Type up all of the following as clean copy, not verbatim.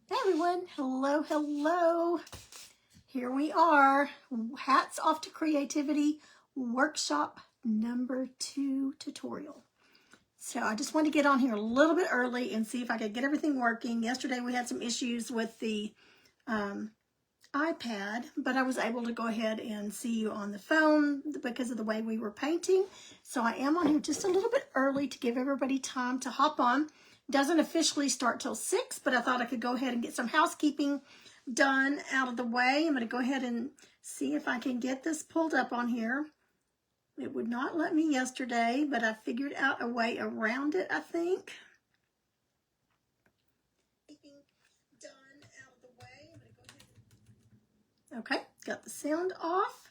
Hey everyone, hello. Here we are, Hats Off to Creativity Workshop number 2 tutorial. So I just wanted to get on here a little bit early and see if I could get everything working. Yesterday we had some issues with the iPad, but I was able to go ahead and see you on the phone because of the way we were painting. So I am on here just a little bit early to give everybody time to hop on. Doesn't officially start till 6, but I thought I could go ahead and get some housekeeping done out of the way. I'm going to go ahead and see if I can get this pulled up on here. It would not let me yesterday, but I figured out a way around it, I think. Okay, got the sound off.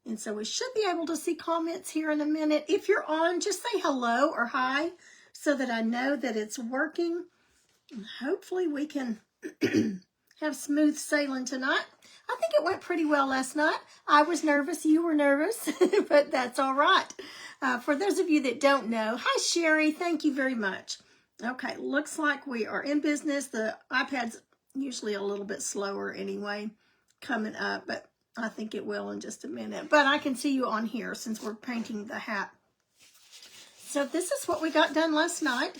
And so we should be able to see comments here in a minute. If you're on, just say hello or hi so that I know that it's working. And hopefully we can have smooth sailing tonight. I think it went pretty well last night. I was nervous, you were nervous, but that's all right. For those of you that don't know, hi Sherry, thank you very much. Okay, looks like we are in business. The iPad's usually a little bit slower anyway coming up, but I think it will in just a minute. But I can see you on here since we're painting the hat. So this is what we got done last night.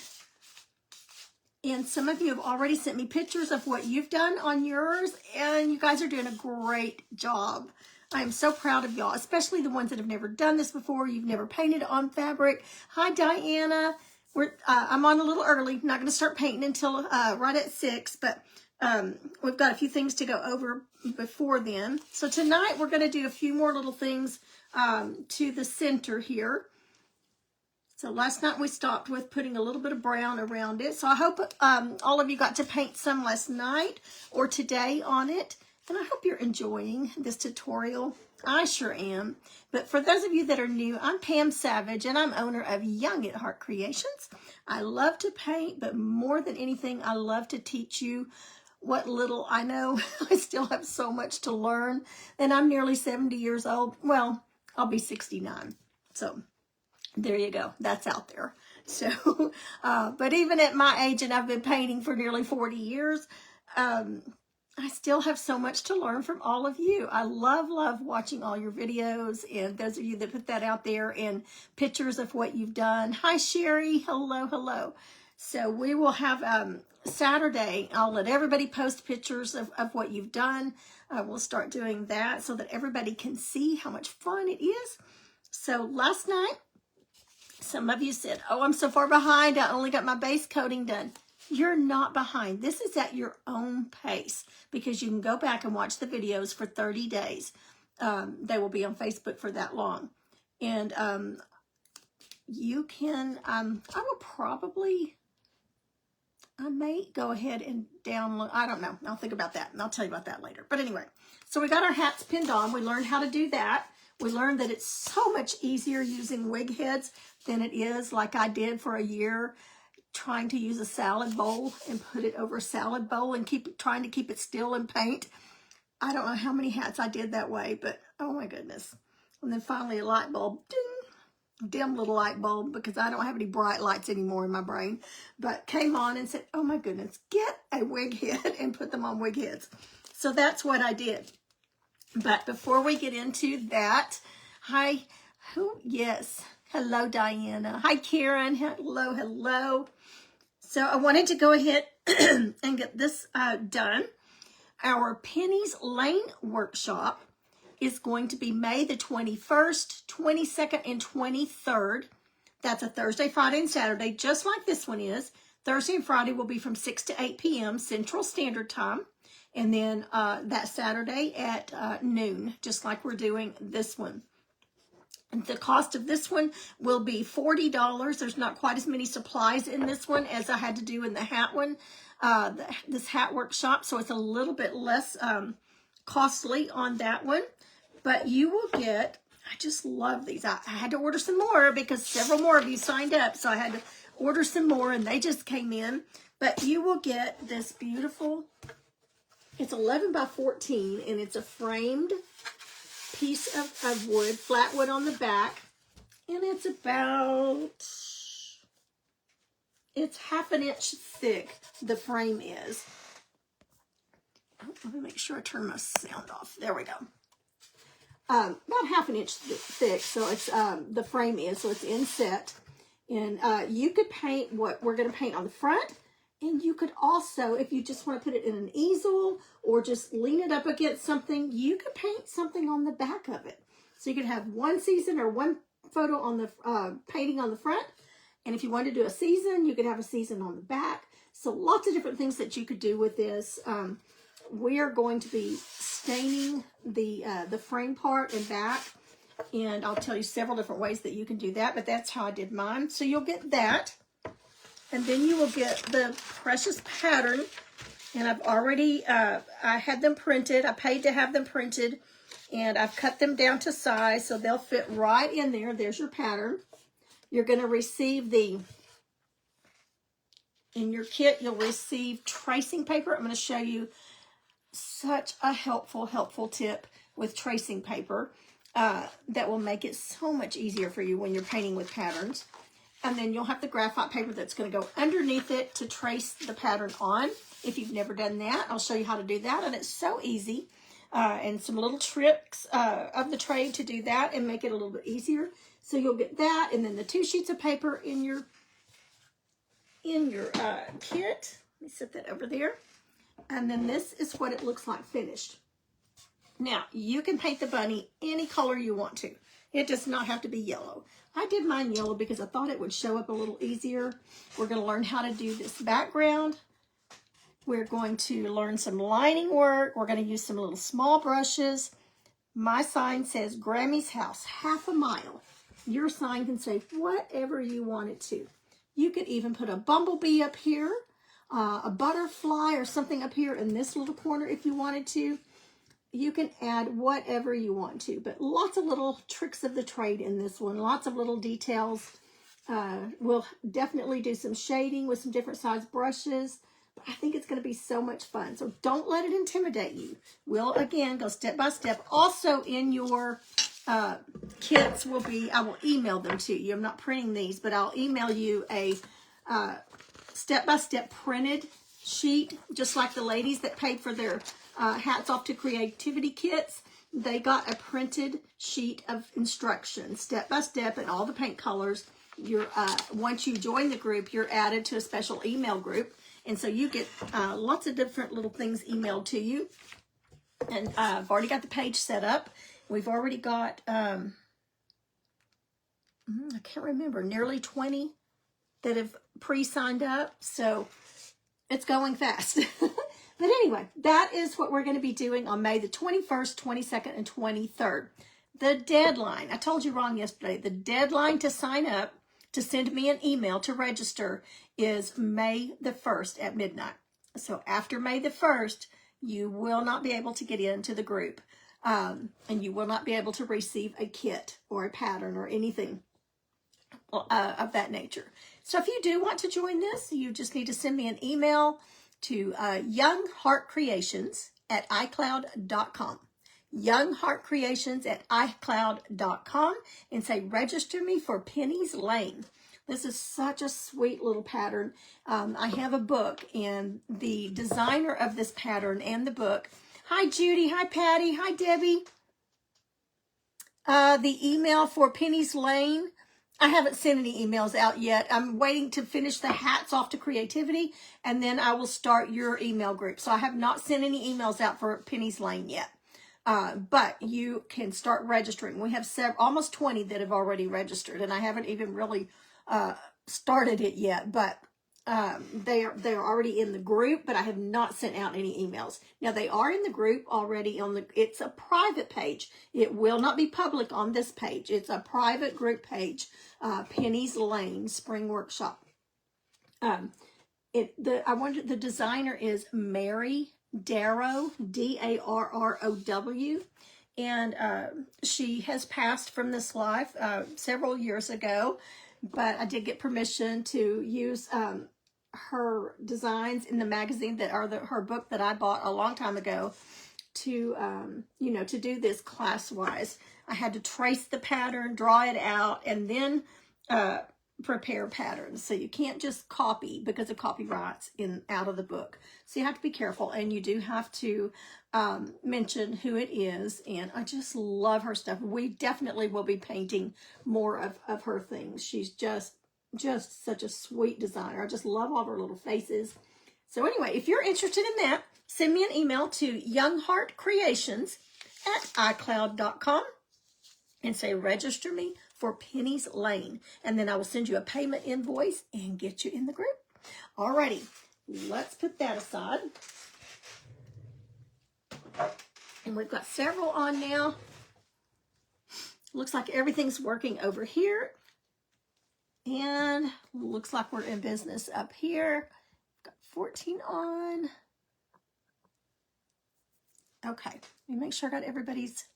And some of you have already sent me pictures of what you've done on yours, and you guys are doing a great job. I am so proud of y'all, especially the ones that have never done this before. You've never painted on fabric. Hi, Diana. I'm on a little early. I'm not going to start painting until right at 6, but we've got a few things to go over before then. So tonight we're going to do a few more little things to the center here. So last night we stopped with putting a little bit of brown around it. So I hope all of you got to paint some last night or today on it. And I hope you're enjoying this tutorial. I sure am. But for those of you that are new, I'm Pam Savage and I'm owner of Young at Heart Creations. I love to paint, but more than anything, I love to teach you what little I know. I still have so much to learn. And I'm nearly 70 years old. Well, I'll be 69. So there you go. That's out there. So, but even at my age, and I've been painting for nearly 40 years, I still have so much to learn from all of you. I love watching all your videos and those of you that put that out there and pictures of what you've done. Hi, Sherry. Hello. So we will have Saturday. I'll let everybody post pictures of what you've done. We'll start doing that so that everybody can see how much fun it is. So last night, some of you said, oh, I'm so far behind. I only got my base coating done. You're not behind. This is at your own pace because you can go back and watch the videos for 30 days. They will be on Facebook for that long. And you can, I may go ahead and download, I don't know. I'll think about that and I'll tell you about that later. But anyway, so we got our hats pinned on. We learned how to do that. We learned that it's so much easier using wig heads than it is like I did for a year trying to use a salad bowl and put it over a salad bowl and trying to keep it still and paint. I don't know how many hats I did that way, but oh my goodness. And then finally a light bulb, ding, dim little light bulb because I don't have any bright lights anymore in my brain, but came on and said, oh my goodness, get a wig head and put them on wig heads. So that's what I did. But before we get into that, hi, yes, hello, Diana. Hi, Karen. Hello. So I wanted to go ahead and get this done. Our Penny's Lane workshop is going to be May the 21st, 22nd, and 23rd. That's a Thursday, Friday, and Saturday, just like this one is. Thursday and Friday will be from 6 to 8 p.m. Central Standard Time. And then that Saturday at noon, just like we're doing this one. And the cost of this one will be $40. There's not quite as many supplies in this one as I had to do in the hat one, this hat workshop. So it's a little bit less costly on that one. But you will get, I just love these. I had to order some more because several more of you signed up. So I had to order some more and they just came in. But you will get this beautiful, it's 11 by 14 and it's a framed piece of wood, flat wood on the back. And it's it's half an inch thick, the frame is. Let me make sure I turn my sound off. There we go. About 1/2 inch thick, so it's the frame is, so it's inset. And you could paint what we're going to paint on the front, and you could also, if you just want to put it in an easel or just lean it up against something, you could paint something on the back of it. So you could have one season or one photo on the painting on the front, and if you wanted to do a season, you could have a season on the back. So lots of different things that you could do with this. We are going to be staining the frame part and back, and I'll tell you several different ways that you can do that, but that's how I did mine. So you'll get that, and then you will get the Precious pattern, and I've already, I had them printed. I paid to have them printed, and I've cut them down to size, so they'll fit right in there. There's your pattern. You're going to receive in your kit, you'll receive tracing paper. I'm going to show you such a helpful tip with tracing paper that will make it so much easier for you when you're painting with patterns. And then you'll have the graphite paper that's going to go underneath it to trace the pattern on. If you've never done that, I'll show you how to do that, and it's so easy. And some little tricks of the trade to do that and make it a little bit easier. So you'll get that, and then the 2 sheets of paper in your kit. Let me set that over there. And then this is what it looks like finished. Now, you can paint the bunny any color you want to. It does not have to be yellow. I did mine yellow because I thought it would show up a little easier. We're going to learn how to do this background. We're going to learn some lining work. We're going to use some little small brushes. My sign says Grammy's house, 1/2 mile. Your sign can say whatever you want it to. You could even put a bumblebee up here, a butterfly or something up here in this little corner if you wanted to. You can add whatever you want to, but lots of little tricks of the trade in this one. Lots of little details. We'll definitely do some shading with some different size brushes. But I think it's going to be so much fun. So don't let it intimidate you. We'll, again, go step by step. Also in your kits will be, I will email them to you. I'm not printing these, but I'll email you a step-by-step printed sheet, just like the ladies that paid for their Hats Off to Creativity kits. They got a printed sheet of instructions, step-by-step, in all the paint colors. You're once you join the group, you're added to a special email group, and so you get lots of different little things emailed to you. And I've already got the page set up. We've already got, I can't remember, nearly 20 that have pre-signed up. So it's going fast. But anyway, that is what we're going to be doing on May the 21st, 22nd, and 23rd. The deadline, I told you wrong yesterday, the deadline to sign up, to send me an email to register, is May the 1st at midnight. So after May the 1st, you will not be able to get into the group. And you will not be able to receive a kit or a pattern or anything of that nature. So if you do want to join this, you just need to send me an email to youngheartcreations@icloud.com. youngheartcreations@icloud.com, and say, register me for Penny's Lane. This is such a sweet little pattern. I have a book, and the designer of this pattern and the book, hi Judy, hi Patty, hi Debbie. The email for Penny's Lane, I haven't sent any emails out yet. I'm waiting to finish the Hats Off to Creativity, and then I will start your email group. So I have not sent any emails out for Penny's Lane yet. But you can start registering. We have almost 20 that have already registered, and I haven't even really started it yet. But they're already in the group, but I have not sent out any emails. Now they are in the group already it's a private page. It will not be public on this page. It's a private group page, Penny's Lane Spring Workshop. The designer is Mary Darrow, Darrow, and she has passed from this life several years ago, but I did get permission to use her designs in the magazine that are her book that I bought a long time ago to to do this class wise. I had to trace the pattern, draw it out, and then prepare patterns. So you can't just copy because of copyrights out of the book. So you have to be careful, and you do have to mention who it is. And I just love her stuff. We definitely will be painting more of her things. She's just such a sweet designer. I just love all of her little faces. So anyway, if you're interested in that, send me an email to youngheartcreations@icloud.com and say register me for Penny's Lane. And then I will send you a payment invoice and get you in the group. Alrighty, let's put that aside. And we've got several on now. Looks like everything's working over here. And looks like we're in business up here. Got 14 on. Okay, let me make sure I got everybody's.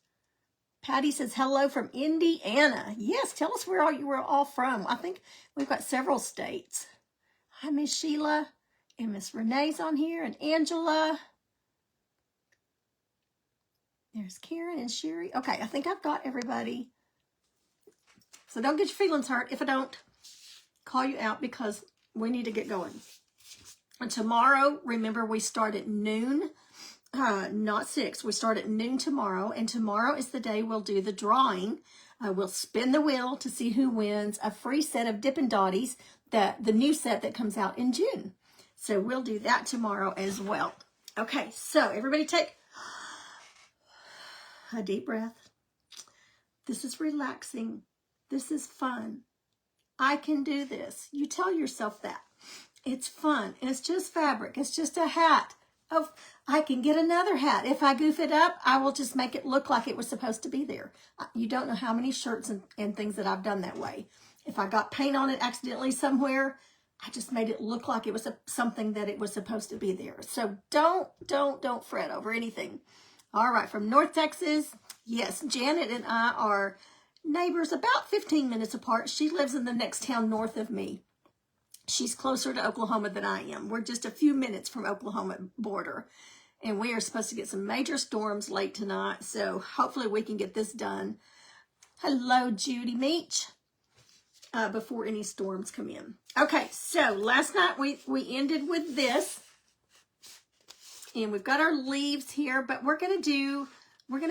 Patty says, hello from Indiana. Yes, tell us where you were all from. I think we've got several states. Hi, Miss Sheila. And Miss Renee's on here. And Angela. There's Karen and Sherry. Okay, I think I've got everybody. So don't get your feelings hurt if I don't call you out, because we need to get going. And tomorrow, remember, we start at noon. Not 6. We start at noon tomorrow, and tomorrow is the day we'll do the drawing. We'll spin the wheel to see who wins a free set of Dippin' Dotties, the new set that comes out in June. So we'll do that tomorrow as well. Okay, so everybody take a deep breath. This is relaxing. This is fun. I can do this. You tell yourself that. It's fun. It's just fabric. It's just a hat. Oh, I can get another hat. If I goof it up, I will just make it look like it was supposed to be there. You don't know how many shirts and things that I've done that way. If I got paint on it accidentally somewhere, I just made it look like it was something that it was supposed to be there. So don't fret over anything. All right, from North Texas, yes, Janet and I are neighbors about 15 minutes apart. She lives in the next town north of me. She's closer to Oklahoma than I am. We're just a few minutes from Oklahoma border. And we are supposed to get some major storms late tonight. So hopefully we can get this done. Hello, Judy Meach. Before any storms come in. Okay, so last night we ended with this. And we've got our leaves here. But we're going to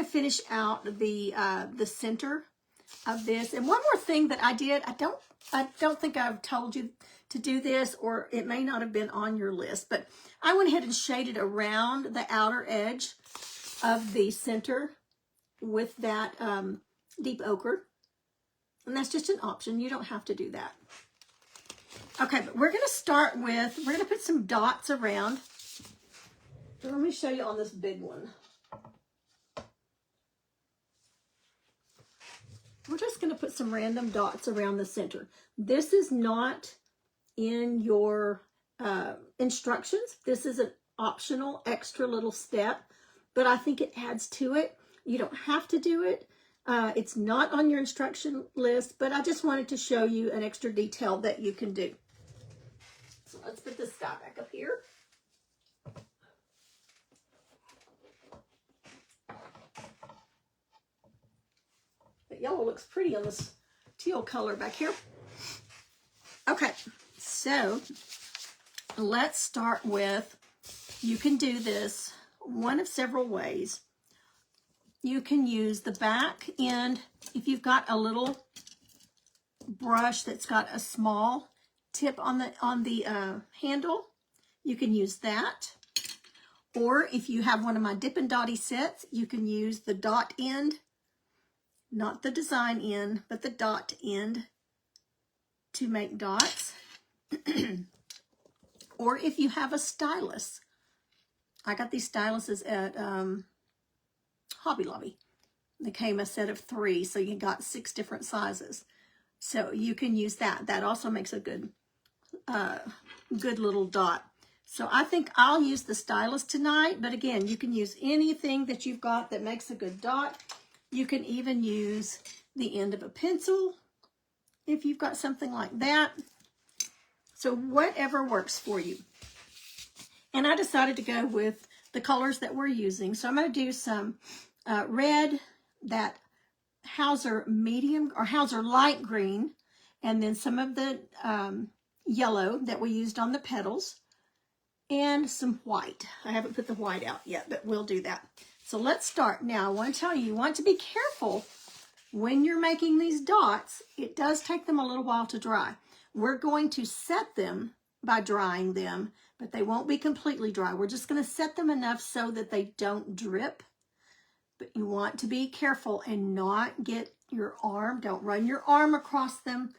finish out the center of this. And one more thing that I did. I don't think I've told you to do this, or it may not have been on your list, but I went ahead and shaded around the outer edge of the center with that deep ochre. And that's just an option. You don't have to do that. Okay, but we're going to start with, we're going to put some dots around. Let me show you on this big one. We're just going to put some random dots around the center. This is not in your instructions. This is an optional extra little step, but I think it adds to it. You don't have to do it. It's not on your instruction list, but I just wanted to show you an extra detail that you can do. So let's put this guy back up here. The yellow looks pretty on this teal color back here. Okay, so let's start with, you can do this one of several ways. You can use the back end. If you've got a little brush that's got a small tip on the handle, you can use that. Or if you have one of my Dippin' Dotty sets, you can use the dot end, not the design end, but the dot end to make dots. Or if you have a stylus. I got these styluses at Hobby Lobby. They came a set of 3, so you got 6 different sizes. So you can use that. That also makes a good little dot. So I think I'll use the stylus tonight, but again, you can use anything that you've got that makes a good dot. You can even use the end of a pencil if you've got something like that. So whatever works for you. And I decided to go with the colors that we're using. So I'm going to do some red, that Hauser medium or Hauser light green, and then some of the yellow that we used on the petals, and some white. I haven't put the white out yet, but we'll do that. So let's start. Now, I want to tell you, you want to be careful when you're making these dots. It does take them a little while to dry. We're going to set them by drying them, but they won't be completely dry. We're just going to set them enough so that they don't drip. But you want to be careful and not get your arm, don't run your arm across them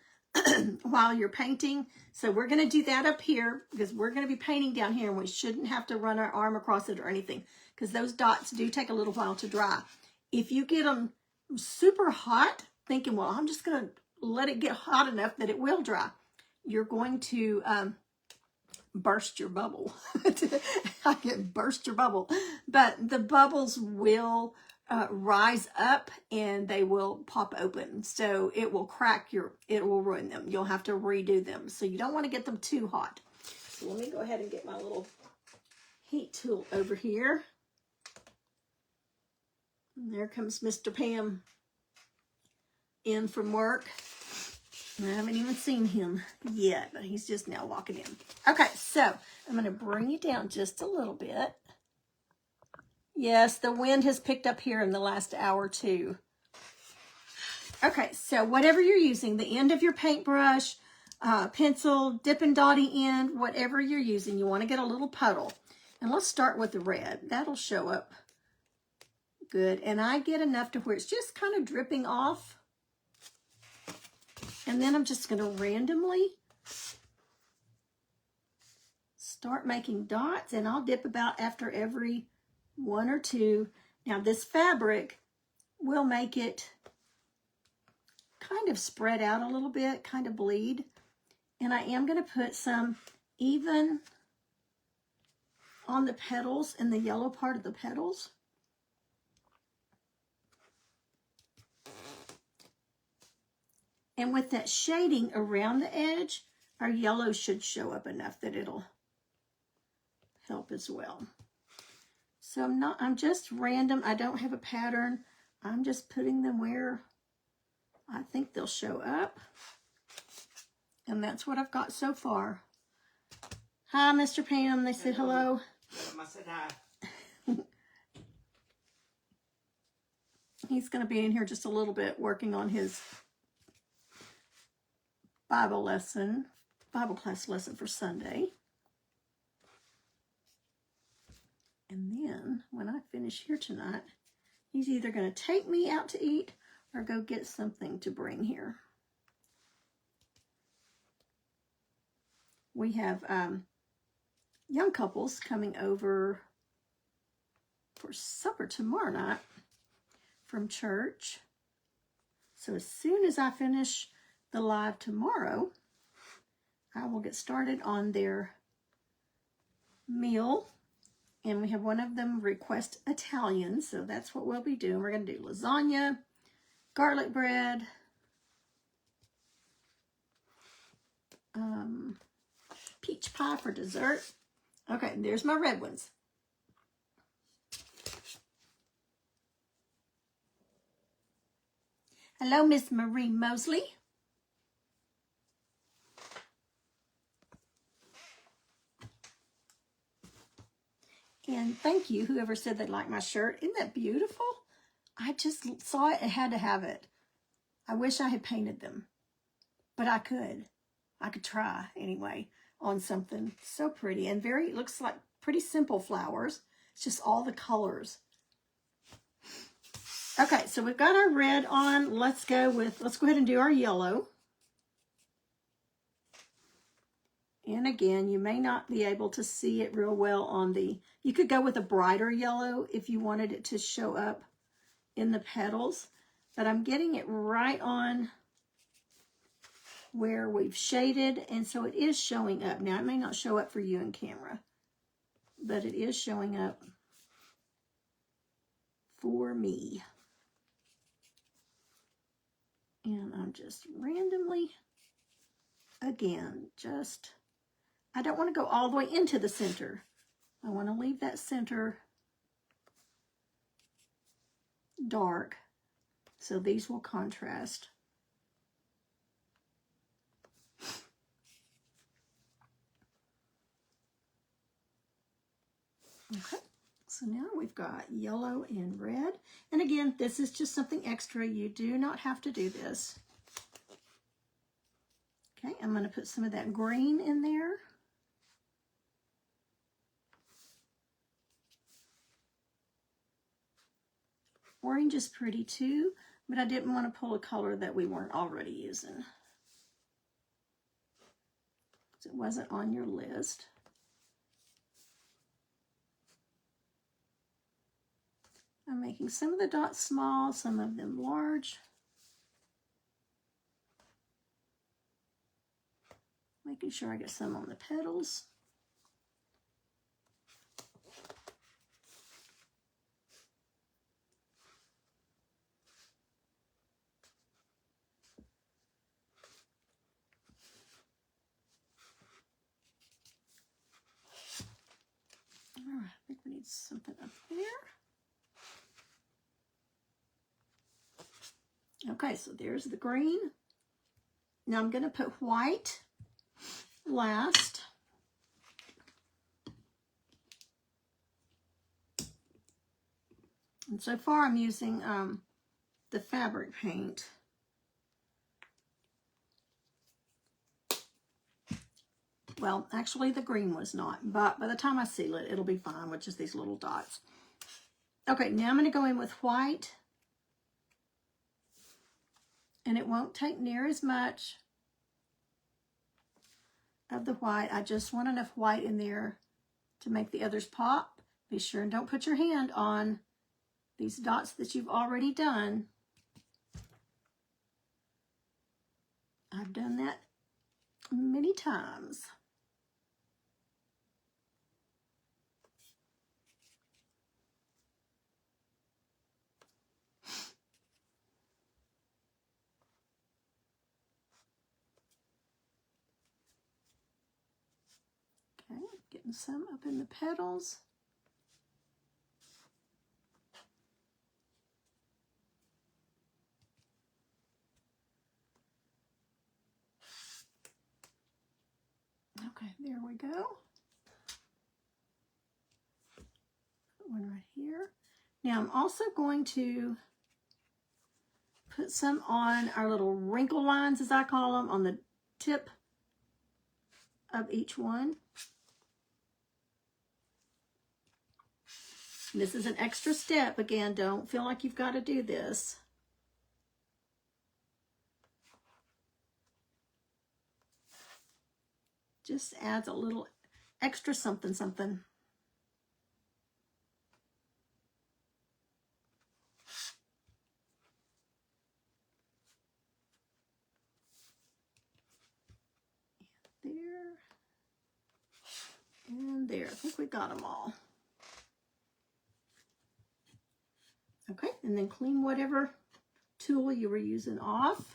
while you're painting. So we're going to do that up here because we're going to be painting down here, and we shouldn't have to run our arm across it or anything, because those dots do take a little while to dry. If you get them super hot, thinking, well, I'm just going to let it get hot enough that it will dry, you're going to burst your bubble. I can burst your bubble. But the bubbles will rise up and they will pop open. So it will crack it will ruin them. You'll have to redo them. So you don't want to get them too hot. So let me go ahead and get my little heat tool over here. And there comes Mr. Pam in from work. I haven't even seen him yet, but he's just now walking in. Okay, so I'm going to bring you down just a little bit. Yes, the wind has picked up here in the last hour too. Okay, so whatever you're using, the end of your paintbrush, pencil, Dippin' Dotty end, whatever you're using, you want to get a little puddle. And let's start with the red. That'll show up good. And I get enough to where it's just kind of dripping off. And then I'm just going to randomly start making dots, and I'll dip about after every one or two. Now this fabric will make it kind of spread out a little bit, kind of bleed. And I am going to put some even on the petals, in the yellow part of the petals. And with that shading around the edge, our yellow should show up enough that it'll help as well. So I'm just random. I don't have a pattern. I'm just putting them where I think they'll show up. And that's what I've got so far. Hi, Mr. Pam. They said hello. I said hi. He's going to be in here just a little bit working on his Bible class lesson for Sunday. And then when I finish here tonight, he's either going to take me out to eat or go get something to bring here. We have young couples coming over for supper tomorrow night from church. So as soon as I finish the live tomorrow, I will get started on their meal. And we have one of them request Italian, so that's what we'll be doing. We're going to do lasagna, garlic bread, peach pie for dessert. Okay, there's my red ones. Hello, Miss Marie Mosley. And thank you, whoever said they liked my shirt. Isn't that beautiful? I just saw it and had to have it. I wish I had painted them, but I could. I could try anyway on something so pretty and it looks like pretty simple flowers. It's just all the colors. Okay, so we've got our red on. Let's go ahead and do our yellow. And again, you may not be able to see it real well on you could go with a brighter yellow if you wanted it to show up in the petals, but I'm getting it right on where we've shaded, and so it is showing up. Now, it may not show up for you in camera, but it is showing up for me. And I'm just randomly, again, I don't want to go all the way into the center. I want to leave that center dark, so these will contrast. Okay, so now we've got yellow and red. And again, this is just something extra. You do not have to do this. Okay, I'm going to put some of that green in there. Orange is pretty too, but I didn't want to pull a color that we weren't already using. It wasn't on your list. I'm making some of the dots small, some of them large. Making sure I get some on the petals. All right, I think we need something up there. Okay, so there's the green. Now I'm going to put white last. And so far I'm using the fabric paint. Well, actually the green was not, but by the time I seal it, it'll be fine with just these little dots. Okay, now I'm going to go in with white. And it won't take near as much of the white. I just want enough white in there to make the others pop. Be sure and don't put your hand on these dots that you've already done. I've done that many times. Okay, getting some up in the petals. Okay, there we go. Put one right here. Now I'm also going to put some on our little wrinkle lines, as I call them, on the tip of each one. This is an extra step. Again, don't feel like you've got to do this. Just adds a little extra something, something. There. And there. I think we got them all. Okay, and then clean whatever tool you were using off.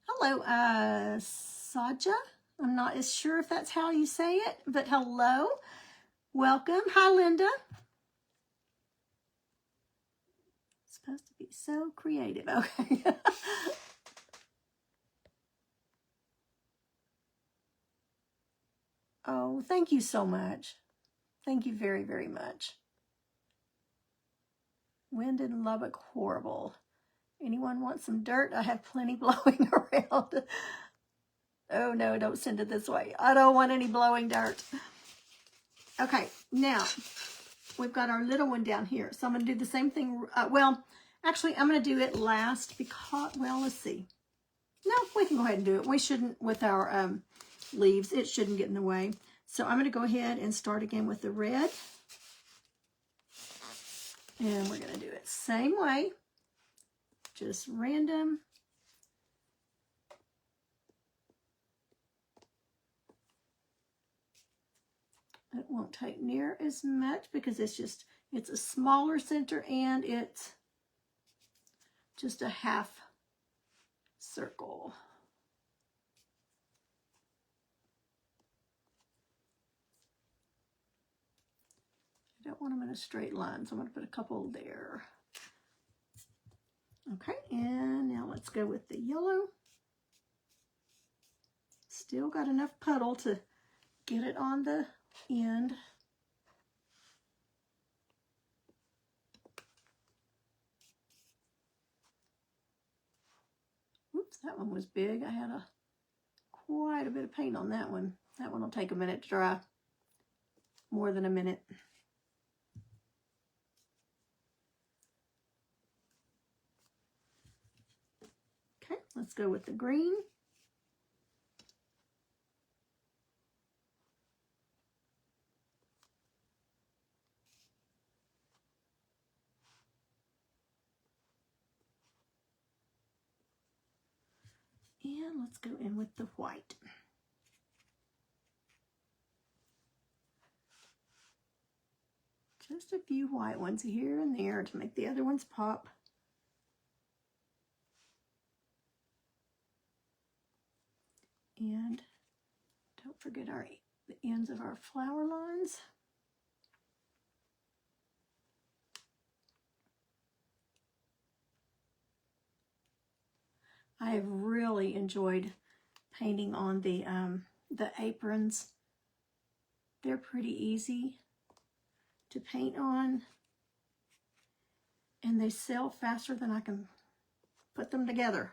Hello, Saja. I'm not as sure if that's how you say it, but hello. Welcome. Hi, Linda. It's supposed to be so creative. Okay. Oh, thank you so much. Thank you very, very much. Wind in Lubbock, horrible. Anyone want some dirt? I have plenty blowing around. Oh no, don't send it this way. I don't want any blowing dirt. Okay, now we've got our little one down here. So I'm going to do the same thing. Well, actually, I'm going to do it last because, well, let's see. No, we can go ahead and do it. We shouldn't, with our leaves, it shouldn't get in the way. So I'm going to go ahead and start again with the red. And we're going to do it same way. Just random. It won't take near as much because it's a smaller center and it's just a half circle. I don't want them in a straight line, so I'm going to put a couple there. Okay, and now let's go with the yellow. Still got enough puddle to get it on the end. Oops, that one was big. I had quite a bit of paint on that one. That one will take a minute to dry. More than a minute. Okay, let's go with the green. And let's go in with the white. Just a few white ones here and there to make the other ones pop. And don't forget the ends of our flower lines. I have really enjoyed painting on the aprons. They're pretty easy to paint on, and they sell faster than I can put them together.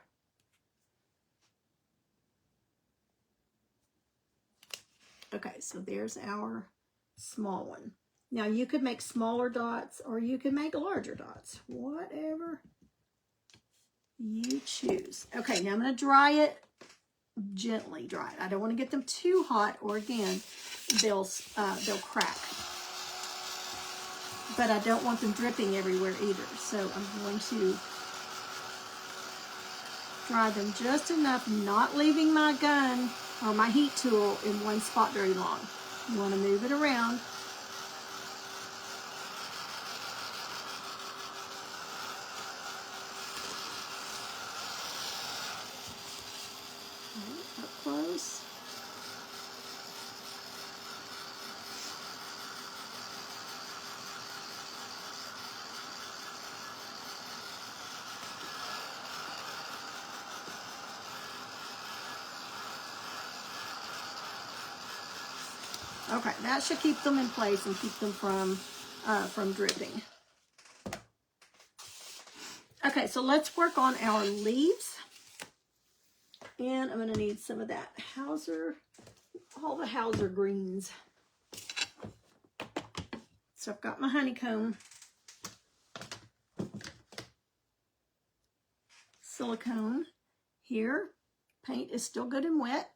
Okay, so there's our small one. Now you could make smaller dots or you could make larger dots, whatever you choose. Okay, now I'm going to dry it, gently dry it. I don't want to get them too hot, or again, they'll crack. But I don't want them dripping everywhere either. So I'm going to dry them just enough, not leaving my gun or my heat tool in one spot very long. You want to move it around. Right, up close. Okay, that should keep them in place and keep them from dripping. Okay, so let's work on our leaves. And I'm going to need some of that Hauser, all the Hauser greens. So I've got my honeycomb, silicone here. Paint is still good and wet,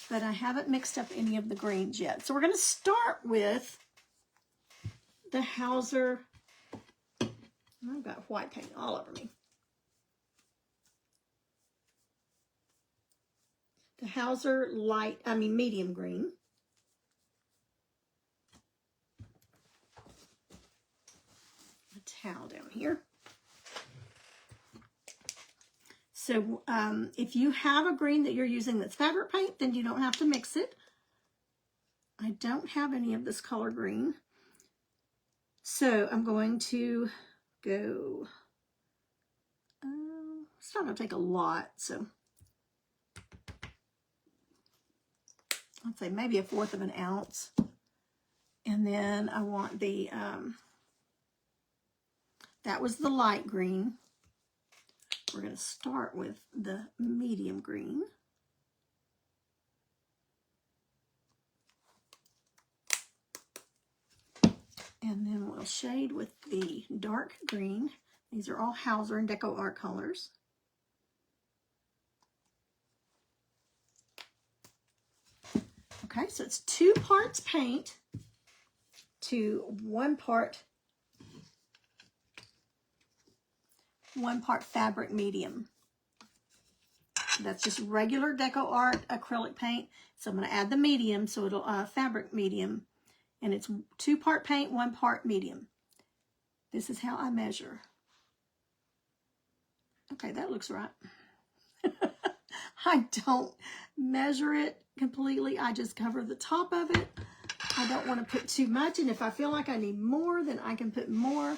but I haven't mixed up any of the greens yet. So we're going to start with the Hauser. I've got white paint all over me. The Hauser medium green. A towel down here. So if you have a green that you're using that's fabric paint, then you don't have to mix it. I don't have any of this color green. So I'm going to go, it's not going to take a lot, so I'd say maybe 1/4 of an ounce. And then I want the, that was the light green. We're going to start with the medium green. And then we'll shade with the dark green. These are all Hauser and Deco Art colors. Okay, so it's 2 parts paint to 1 part fabric medium. That's just regular Deco Art acrylic paint. So I'm going to add the medium, so it'll fabric medium, and it's 2 part paint, 1 part medium. This is how I measure. Okay, that looks right. I don't measure it completely. I just cover the top of it. I don't want to put too much, and if I feel like I need more, then I can put more.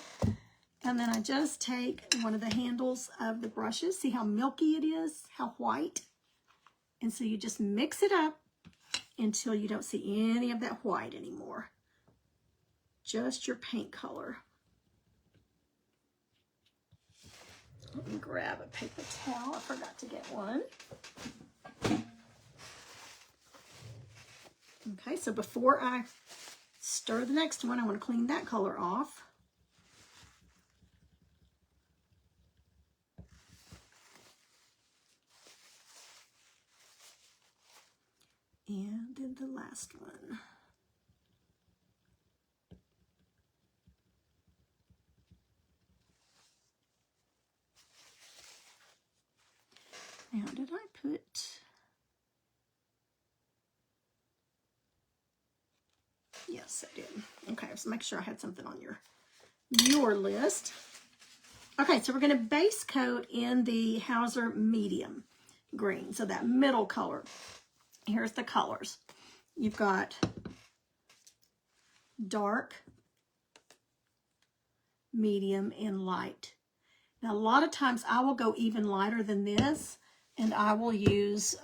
And then I just take one of the handles of the brushes. See how milky it is, how white? And so you just mix it up until you don't see any of that white anymore. Just your paint color. Let me grab a paper towel. I forgot to get one. Okay, so before I stir the next one, I want to clean that color off. And then the last one. Now, did I put... Yes, I did. Okay, so make sure I had something on your list. Okay, so we're going to base coat in the Hauser medium green, so that middle color. Here's the colors. You've got dark, medium, and light. Now, a lot of times I will go even lighter than this, and I will use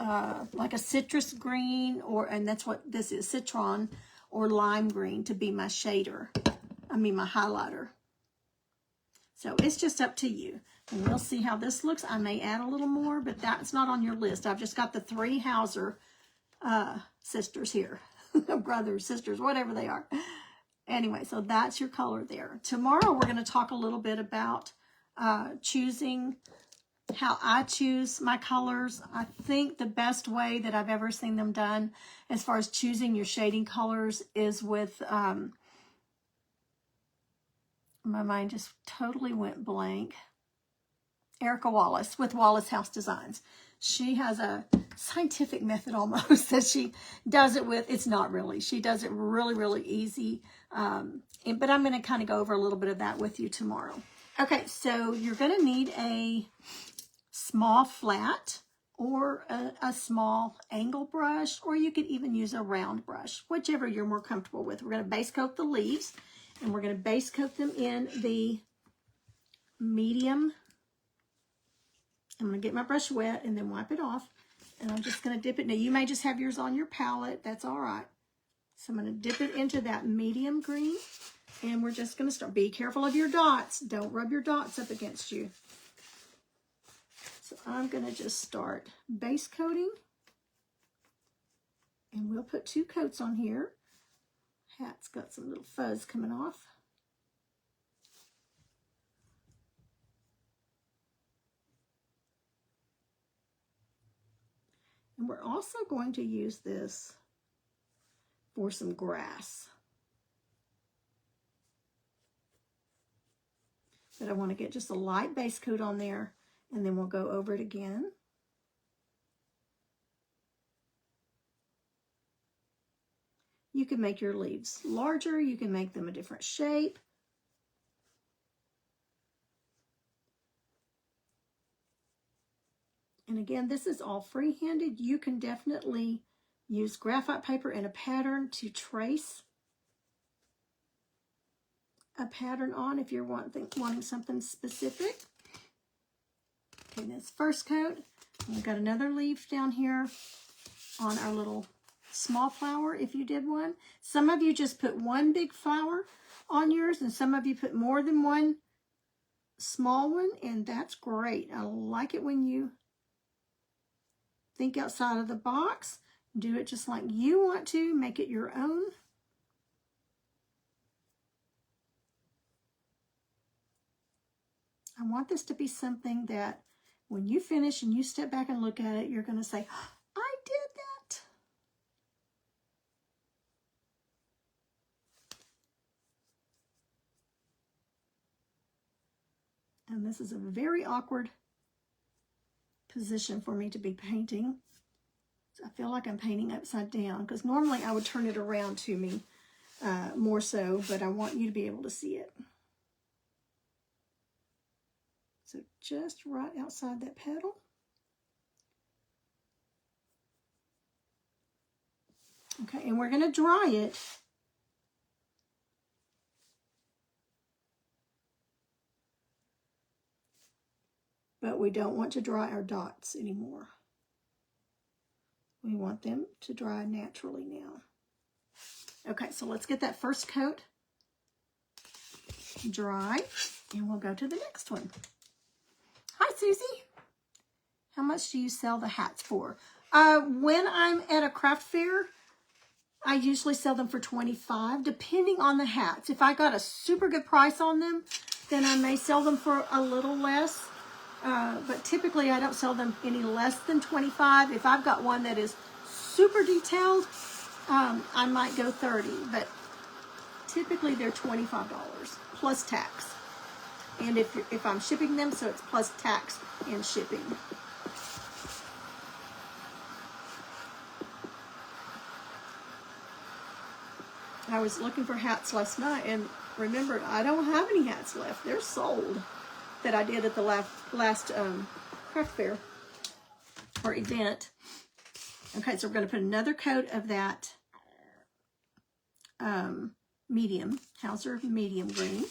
like a citrus green, and that's what this is, citron or lime green to be my shader. I mean my highlighter. So it's just up to you. And we'll see how this looks. I may add a little more, but that's not on your list. I've just got the 3 Hauser sisters here. Brothers, sisters, whatever they are. Anyway, so that's your color there. Tomorrow we're going to talk a little bit about choosing how I choose my colors. I think the best way that I've ever seen them done as far as choosing your shading colors is with, my mind just totally went blank. Erica Wallace with Wallace House Designs. She has a scientific method almost that she does it with. It's not really. She does it really, really easy. But I'm going to kind of go over a little bit of that with you tomorrow. Okay, so you're going to need a small flat or a small angle brush, or you could even use a round brush, whichever you're more comfortable with. We're going to base coat the leaves, and we're going to base coat them in the medium. I'm going to get my brush wet and then wipe it off, and I'm just going to dip it. Now, you may just have yours on your palette. That's all right. So I'm going to dip it into that medium green, and we're just going to start. Be careful of your dots. Don't rub your dots up against you. So I'm going to just start base coating, and we'll put 2 coats on here. Hat's got some little fuzz coming off. And we're also going to use this for some grass. But I want to get just a light base coat on there, and then we'll go over it again. You can make your leaves larger. You can make them a different shape. And again, this is all free-handed. You can definitely use graphite paper and a pattern to trace a pattern on if you're wanting something specific. Okay, this first coat. We've got another leaf down here on our little small flower if you did one. Some of you just put one big flower on yours, and some of you put more than one small one, and that's great. I like it when you think outside of the box. Do it just like you want to. Make it your own. I want this to be something that when you finish and you step back and look at it, you're going to say, I did that. And this is a very awkward position for me to be painting. I feel like I'm painting upside down, because normally I would turn it around to me more so, but I want you to be able to see it. So just right outside that petal. Okay, and we're going to dry it. But we don't want to dry our dots anymore. We want them to dry naturally now. Okay, so let's get that first coat dry, and we'll go to the next one. Hi, Susie. How much do you sell the hats for? When I'm at a craft fair, I usually sell them for $25, depending on the hats. If I got a super good price on them, then I may sell them for a little less. But typically, I don't sell them any less than $25. If I've got one that is super detailed, I might go $30. But typically, they're $25 plus tax. And if I'm shipping them, so it's plus tax and shipping. I was looking for hats last night and remembered I don't have any hats left. They're sold that I did at the last craft fair or event. Okay, so we're going to put another coat of that medium, Hauser medium green.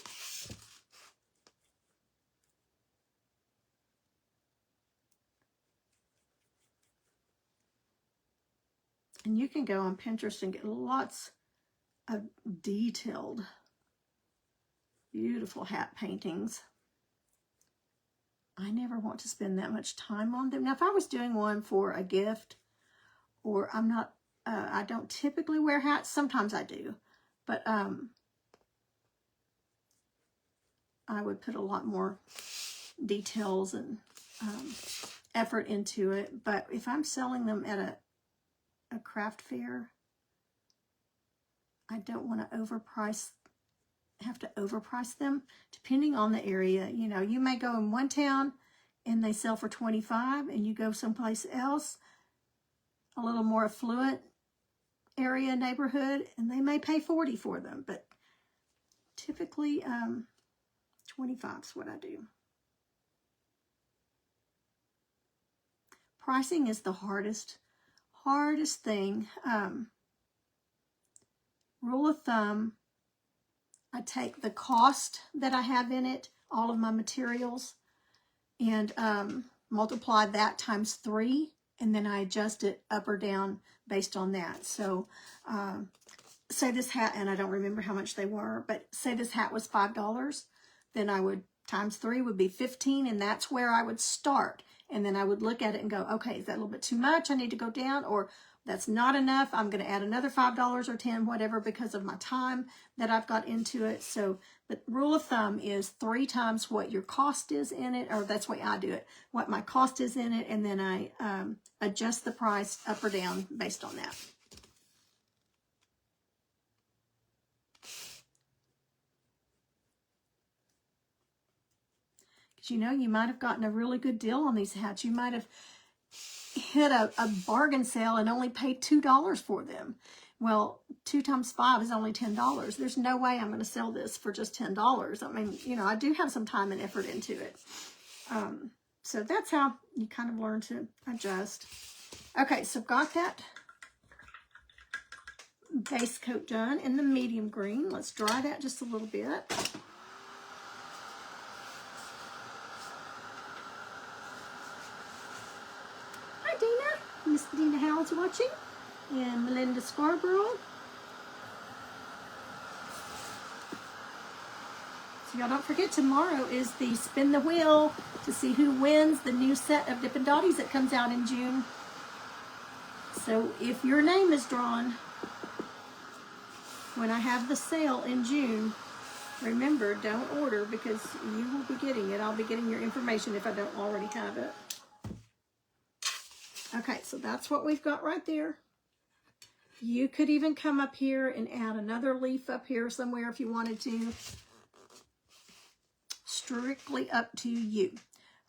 And you can go on Pinterest and get lots of detailed, beautiful hat paintings. I never want to spend that much time on them. Now, if I was doing one for a gift, or I don't typically wear hats. Sometimes I do, but I would put a lot more details and effort into it. But if I'm selling them at a craft fair, I don't want to have to overprice them depending on the area. You know, you may go in one town and they sell for $25, and you go someplace else, a little more affluent area, neighborhood, and they may pay $40 for them. But typically, $25 is what I do. Pricing is the hardest thing. Rule of thumb, I take the cost that I have in it, all of my materials, and multiply that times 3, and then I adjust it up or down based on that. So say this hat, and I don't remember how much they were, but say this hat was $5, then I would times 3 would be 15, and that's where I would start. And then I would look at it and go, okay, is that a little bit too much? I need to go down, or that's not enough. I'm going to add another $5 or 10, whatever, because of my time that I've got into it. So the rule of thumb is 3 times what your cost is in it, or that's the way I do it, what my cost is in it, and then I adjust the price up or down based on that. Because, you know, you might have gotten a really good deal on these hats. You might have hit a bargain sale and only paid $2 for them. Well, 2 times 5 is only $10. There's no way I'm going to sell this for just $10. I mean, you know, I do have some time and effort into it. So that's how you kind of learn to adjust. Okay, so got that base coat done in the medium green. Let's dry that just a little bit. Miss Dina Howell's watching, and Melinda Scarborough. So y'all don't forget, tomorrow is the spin the wheel to see who wins the new set of Dippin' Dotties that comes out in June. So if your name is drawn when I have the sale in June, remember, don't order, because you will be getting it. I'll be getting your information if I don't already have it. Okay, so that's what we've got right there. You could even come up here and add another leaf up here somewhere if you wanted to. Strictly up to you.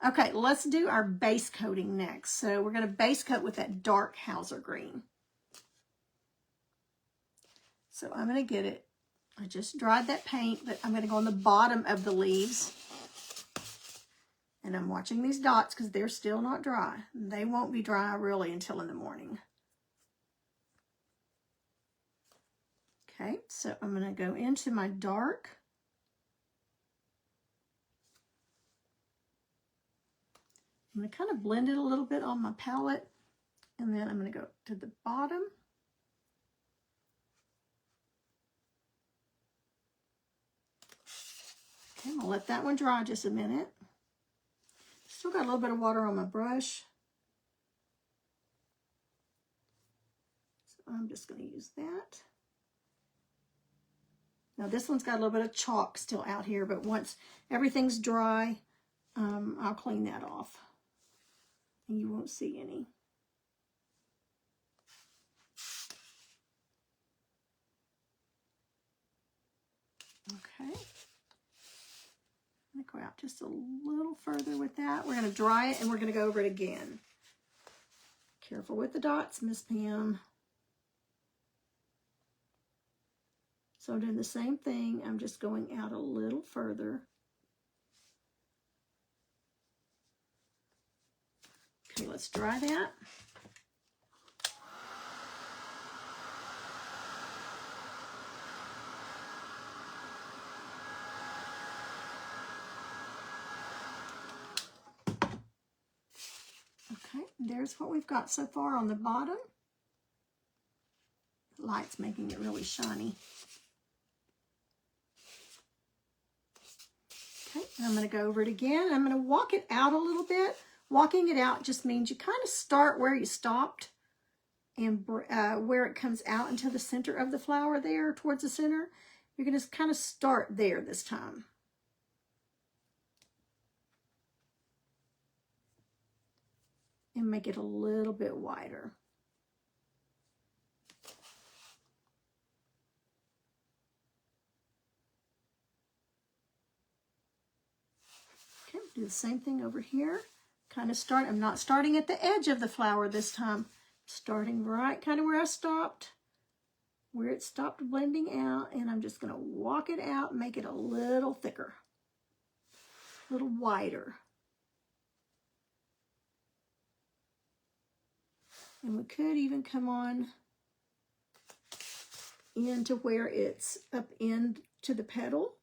Okay, let's do our base coating next. So we're going to base coat with that dark Hauser green. So I'm going to get it. I just dried that paint, but I'm going to go on the bottom of the leaves. And I'm watching these dots because they're still not dry. They won't be dry really until in the morning. Okay, so I'm going to go into my dark. I'm going to kind of blend it a little bit on my palette And then I'm going to go to the bottom. Okay, I'm going to let that one dry just a minute. Still got a little bit of water on my brush. So I'm just going to use that. Now this one's got a little bit of chalk still out here, but once everything's dry, I'll clean that off. And you won't see any. Okay. I'm going to go out just a little further with that. We're going to dry it and we're going to go over it again. Careful with the dots, Miss Pam. So I'm doing the same thing. I'm just going out a little further. Okay, let's dry that. Okay, there's what we've got so far on the bottom. The light's making it really shiny. Okay, and I'm going to go over it again. I'm going to walk it out a little bit. Walking it out just means you kind of start where you stopped and where it comes out into the center of the flower there, towards the center. You're going to kind of start there this time. And make it a little bit wider. Okay, do the same thing over here. Kind of start, I'm not starting at the edge of the flower this time. Starting right kind of where I stopped, where it stopped blending out, and I'm just going to walk it out and make it a little thicker, a little wider. And we could even come on into where it's up into the petal.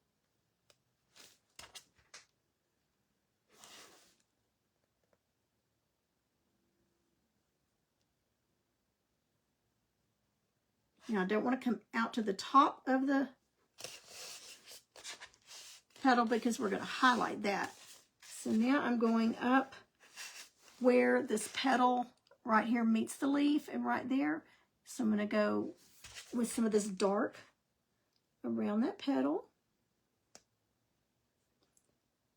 Now I don't want to come out to the top of the petal because we're going to highlight that. So now I'm going up where this petal right here meets the leaf and right there. So I'm going to go with some of this dark around that petal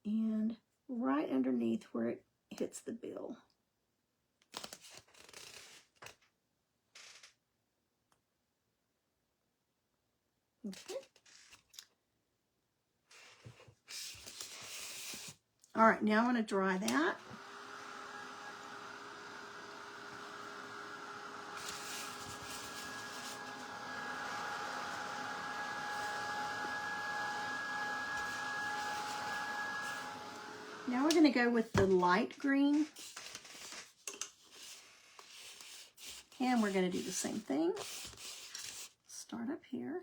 and right underneath where it hits the bill. Okay. All right, now I'm going to dry that. Now we're going to go with the light green. And we're going to do the same thing. Start up here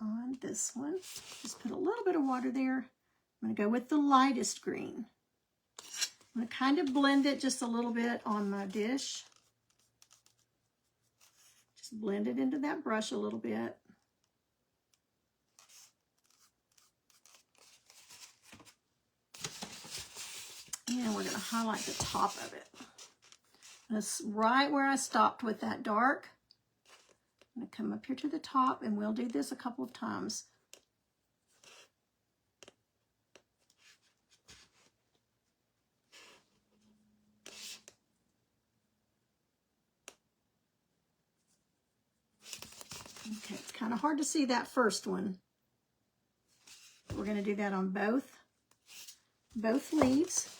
on this one. Just put a little bit of water there. I'm going to go with the lightest green. I'm going to kind of blend it just a little bit on my dish. Just blend it into that brush a little bit. And we're going to highlight the top of it. That's right where I stopped with that dark. I'm going to come up here to the top, and we'll do this a couple of times. Okay, it's kind of hard to see that first one. We're going to do that on both leaves.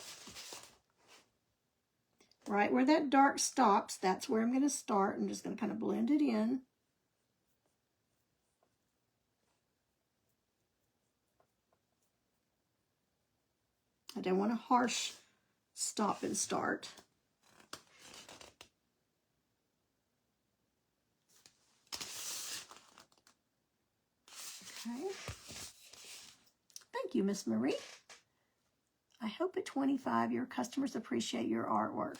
Right where that dark stops, that's where I'm going to start. I'm just going to kind of blend it in. I don't want a harsh stop and start. Okay. Thank you, Miss Marie. I hope at 25 your customers appreciate your artwork.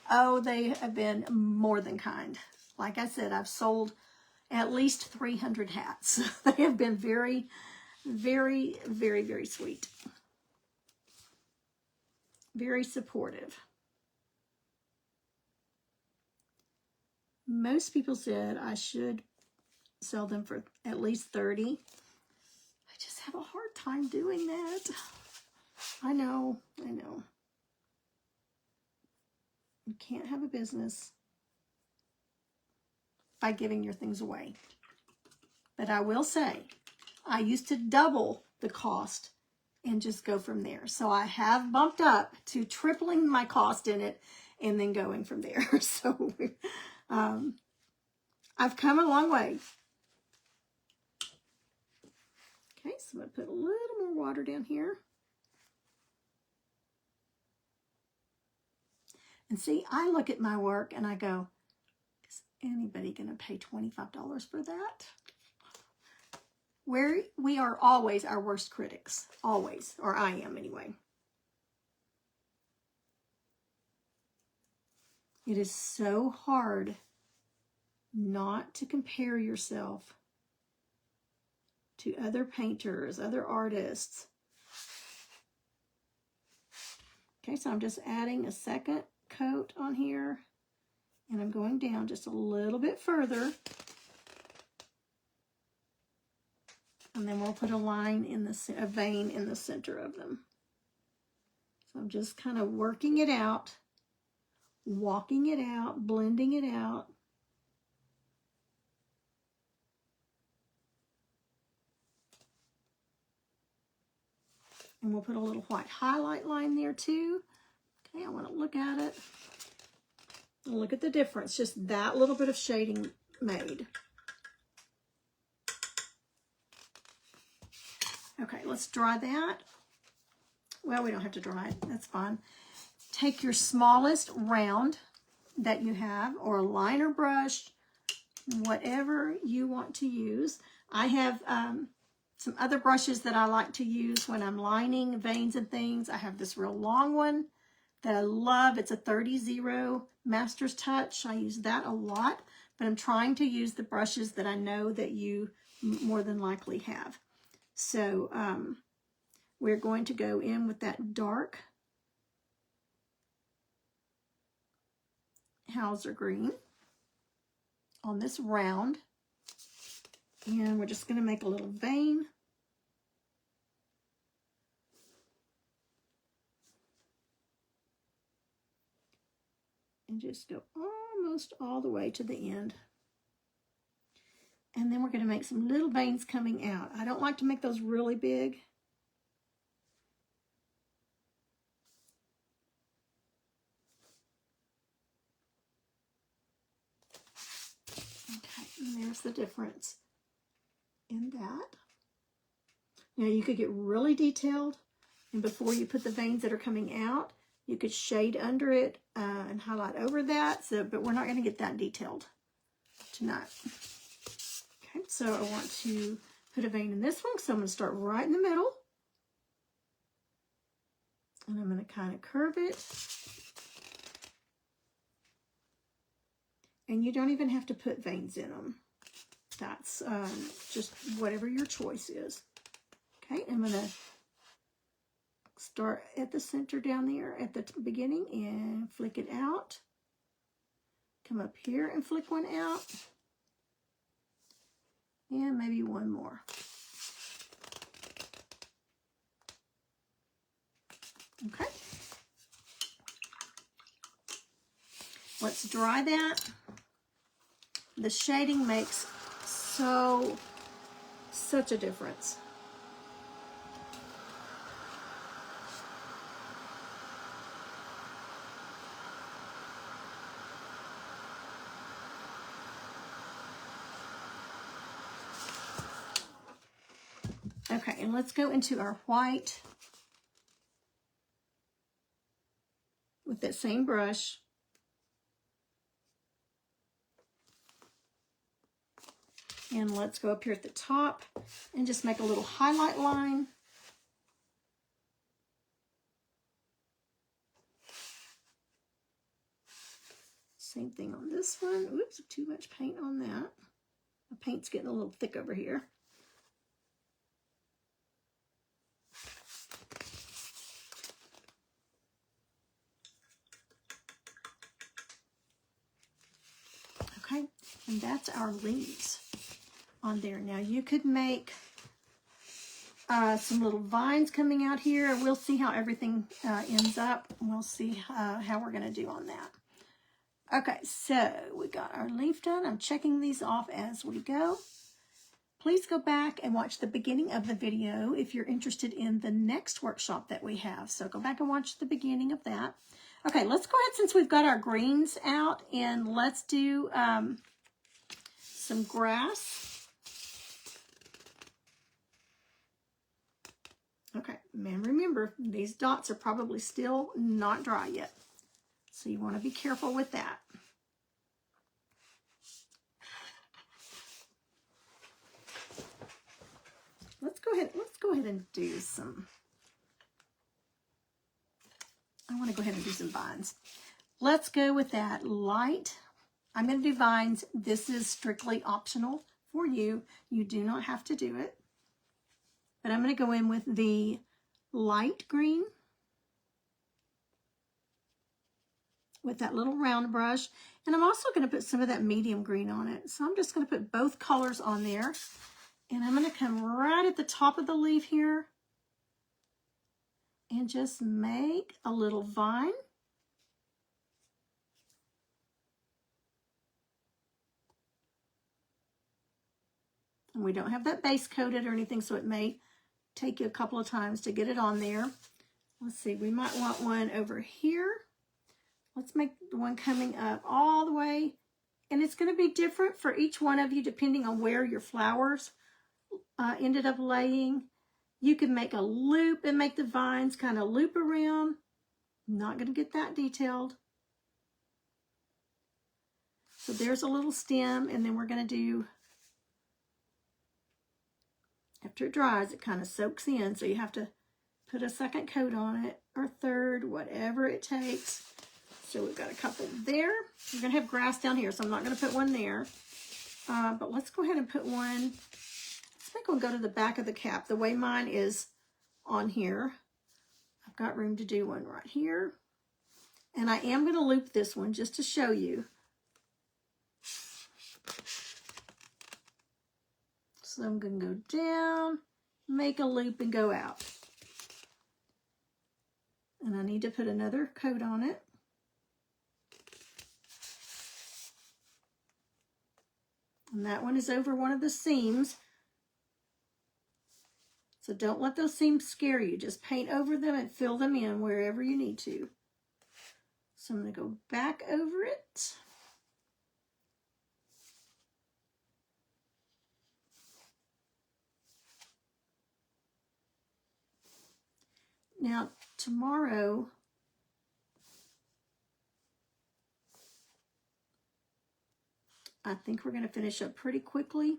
Oh, they have been more than kind. Like I said, I've sold at least 300 hats. They have been very, very, very, very sweet. Very supportive. Most people said I should sell them for at least 30. I just have a hard time doing that. I know. You can't have a business by giving your things away. But I will say, I used to double the cost and just go from there. So I have bumped up to tripling my cost in it and then going from there. So I've come a long way. Okay, so I'm going to put a little more water down here. And see, I look at my work and I go, is anybody going to pay $25 for that? We are always our worst critics. Always. Or I am anyway. It is so hard not to compare yourself to other painters, other artists. Okay, so I'm just adding a second coat on here, and I'm going down just a little bit further, and then we'll put a line in a vein in the center of them. So I'm just kind of working it out, walking it out, blending it out. And we'll put a little white highlight line there too. Okay, I want to look at it. Look at the difference, just that little bit of shading made. Okay, let's dry that. Well, we don't have to dry it, that's fine. Take your smallest round that you have, or a liner brush, whatever you want to use. I have some other brushes that I like to use when I'm lining veins and things. I have this real long one that I love. It's a 30-0 Master's Touch. I use that a lot, but I'm trying to use the brushes that I know that you more than likely have. So we're going to go in with that dark Hauser green on this round, and we're just going to make a little vein. And just go almost all the way to the end. And then we're going to make some little veins coming out. I don't like to make those really big. Okay, and there's the difference in that. Now you could get really detailed, and before you put the veins that are coming out, you could shade under it and highlight over that. So, but we're not going to get that detailed tonight. Okay, so I want to put a vein in this one, so I'm going to start right in the middle. And I'm going to kind of curve it. And you don't even have to put veins in them. That's just whatever your choice is. Okay, I'm going to start at the center down there at the beginning and flick it out. Come up here and flick one out. And maybe one more. Okay. Let's dry that. The shading makes such a difference. Okay, and let's go into our white with that same brush. And let's go up here at the top and just make a little highlight line. Same thing on this one. Oops, too much paint on that. The paint's getting a little thick over here. Okay, and that's our leaves on there. Now you could make some little vines coming out here. We'll see how everything ends up. We'll see how we're going to do on that. Okay, so we got our leaf done. I'm checking these off as we go. Please go back and watch the beginning of the video if you're interested in the next workshop that we have. So go back and watch the beginning of that. Okay, let's go ahead, since we've got our greens out, and let's do some grass. Okay, and remember, these dots are probably still not dry yet, so you want to be careful with that. Let's go ahead and do some. I want to go ahead and do some vines. Let's go with that light. I'm going to do vines. This is strictly optional for you. You do not have to do it. But I'm going to go in with the light green with that little round brush. And I'm also going to put some of that medium green on it. So I'm just going to put both colors on there. And I'm going to come right at the top of the leaf here and just make a little vine. And we don't have that base coated or anything, so it may take you a couple of times to get it on there. Let's see, we might want one over here. Let's make the one coming up all the way. And it's going to be different for each one of you depending on where your flowers ended up laying. You can make a loop and make the vines kind of loop around. I'm not going to get that detailed. So there's a little stem, and then we're going to do, after it dries, it kind of soaks in, so you have to put a second coat on it, or third, whatever it takes. So we've got a couple there. We're going to have grass down here, so I'm not going to put one there. But let's go ahead and put one. Let's make one go to the back of the cap. The way mine is on here, I've got room to do one right here. And I am going to loop this one just to show you. So I'm going to go down, make a loop, and go out. And I need to put another coat on it. And that one is over one of the seams. So don't let those seams scare you. Just paint over them and fill them in wherever you need to. So I'm going to go back over it. Now, tomorrow, I think we're going to finish up pretty quickly.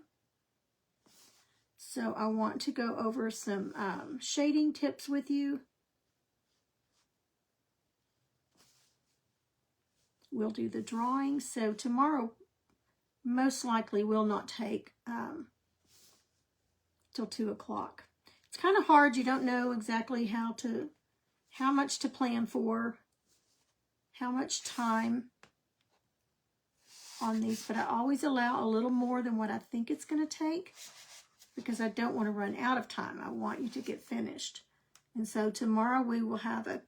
So I want to go over some shading tips with you. We'll do the drawing. So tomorrow, most likely, will not take till 2 o'clock. It's kind of hard. You don't know exactly how much to plan for, how much time on these, but I always allow a little more than what I think it's going to take, because I don't want to run out of time. I want you to get finished. And so tomorrow we will have a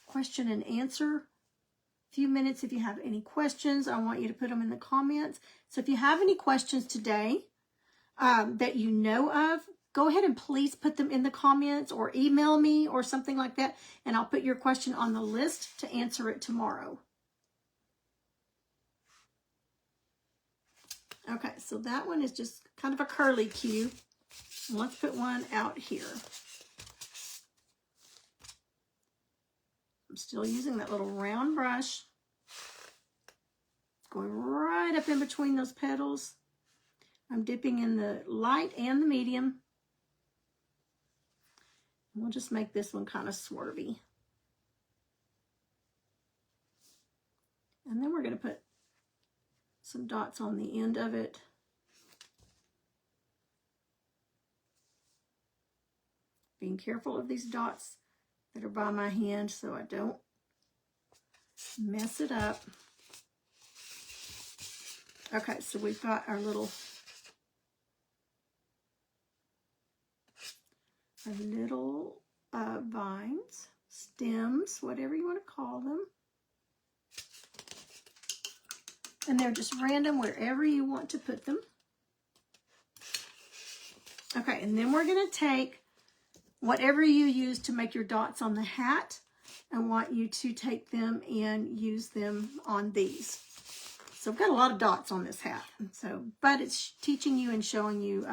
question and answer few minutes. If you have any questions, I want you to put them in the comments. So if you have any questions today that you know of, go ahead and please put them in the comments or email me or something like that, and I'll put your question on the list to answer it tomorrow. Okay, so that one is just kind of a curly cue. Let's put one out here. I'm still using that little round brush. It's going right up in between those petals. I'm dipping in the light and the medium. We'll just make this one kind of swervy. And then we're going to put some dots on the end of it. Being careful of these dots that are by my hand so I don't mess it up. Okay, so we've got our little vines, stems, whatever you want to call them. And they're just random wherever you want to put them. Okay, and then we're going to take whatever you use to make your dots on the hat. I want you to take them and use them on these. So I've got a lot of dots on this hat. But it's teaching you and showing you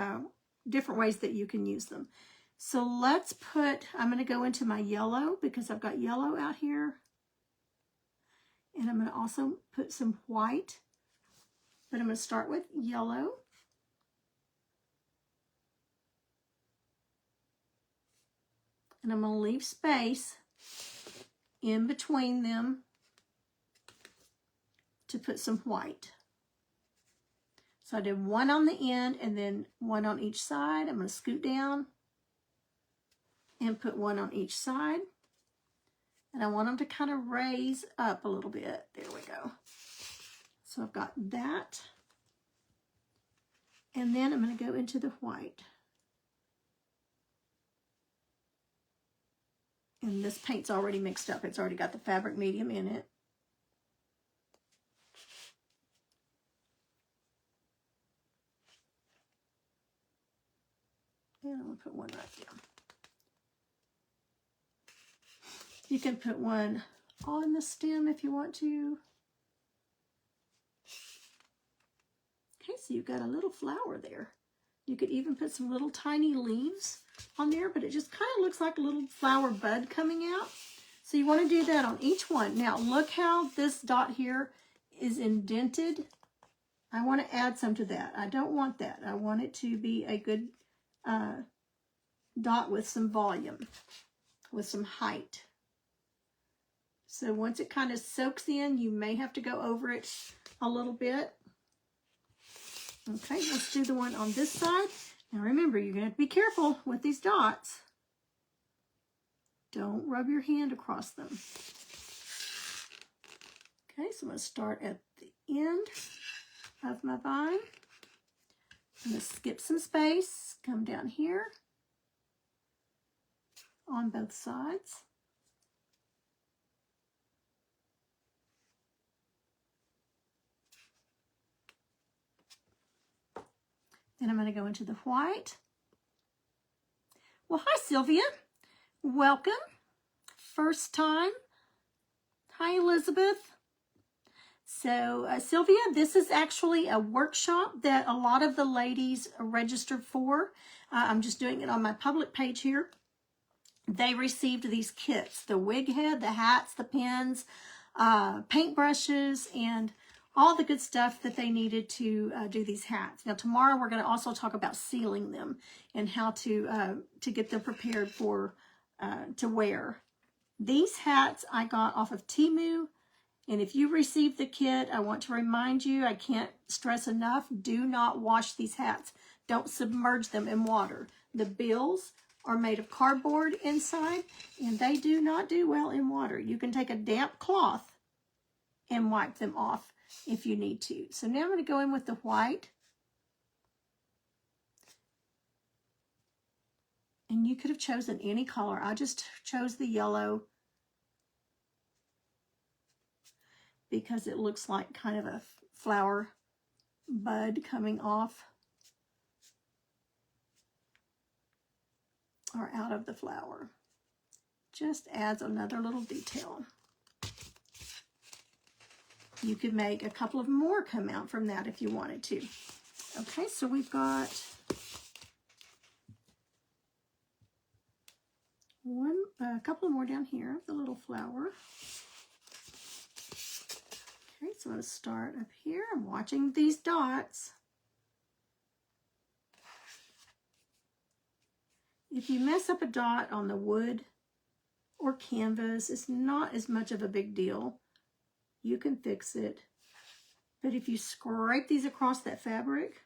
different ways that you can use them. So I'm going to go into my yellow because I've got yellow out here. And I'm going to also put some white. But I'm going to start with yellow. And I'm going to leave space in between them to put some white. So I did one on the end and then one on each side. I'm going to scoot down and put one on each side. And I want them to kind of raise up a little bit. There we go. So I've got that. And then I'm going to go into the white. And this paint's already mixed up. It's already got the fabric medium in it. And I'm going to put one right there. You can put one on the stem if you want to. Okay, so you've got a little flower there. You could even put some little tiny leaves on there, but it just kind of looks like a little flower bud coming out. So you want to do that on each one. Now look how this dot here is indented. I want to add some to that. I don't want that. I want it to be a good dot with some volume, with some height. So once it kind of soaks in, you may have to go over it a little bit. Okay, let's do the one on this side. Now remember, you're going to have to be careful with these dots. Don't rub your hand across them. Okay, so I'm going to start at the end of my vine. I'm going to skip some space, come down here on both sides. Then I'm going to go into the white. Well, hi, Sylvia. Welcome. First time. Hi, Elizabeth. So, Sylvia, this is actually a workshop that a lot of the ladies registered for. I'm just doing it on my public page here. They received these kits, the wig head, the hats, the pins, paintbrushes, and all the good stuff that they needed to do these hats. Now tomorrow we're going to also talk about sealing them and how to get them prepared for to wear. These hats I got off of Temu, and if you received the kit, I want to remind you, I can't stress enough, do not wash these hats. Don't submerge them in water. The bills are made of cardboard inside, and they do not do well in water. You can take a damp cloth and wipe them off if you need to. So now I'm going to go in with the white. And you could have chosen any color. I just chose the yellow because it looks like kind of a flower bud coming off or out of the flower. Just adds another little detail. You could make a couple of more come out from that if you wanted to. Okay, so we've got a couple more down here, the little flower. Okay, so I'm going to start up here. I'm watching these dots. If you mess up a dot on the wood or canvas, it's not as much of a big deal. you can fix it. But if you scrape these across that fabric,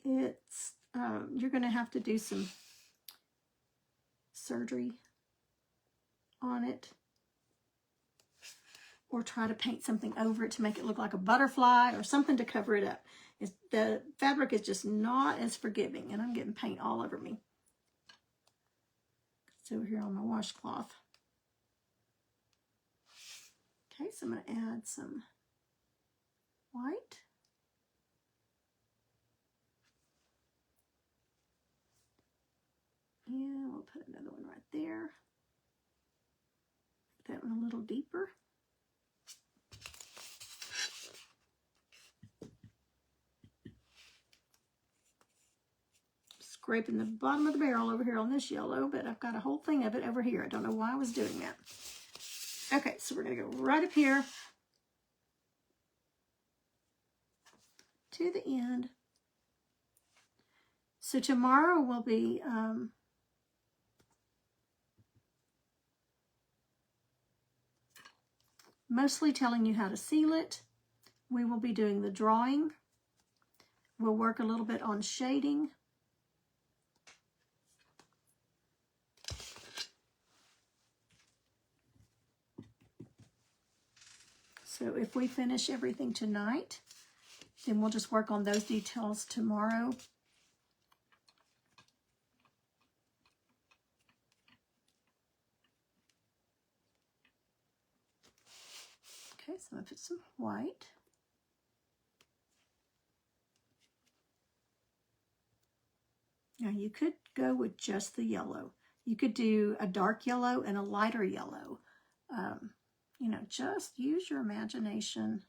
it's you're going to have to do some surgery on it, or try to paint something over it to make it look like a butterfly or something to cover it up. The fabric is just not as forgiving, and I'm getting paint all over me. It's over here on my washcloth. Okay, so I'm going to add some white. And we'll put another one right there. That one a little deeper. Scraping the bottom of the barrel over here on this yellow, but I've got a whole thing of it over here. I don't know why I was doing that. Okay, so we're going to go right up here to the end. So tomorrow will be mostly telling you how to seal it. We will be doing the drawing. We'll work a little bit on shading. So if we finish everything tonight, then we'll just work on those details tomorrow. Okay, so I'm going to put some white. Now you could go with just the yellow. You could do a dark yellow and a lighter yellow. You know, just use your imagination.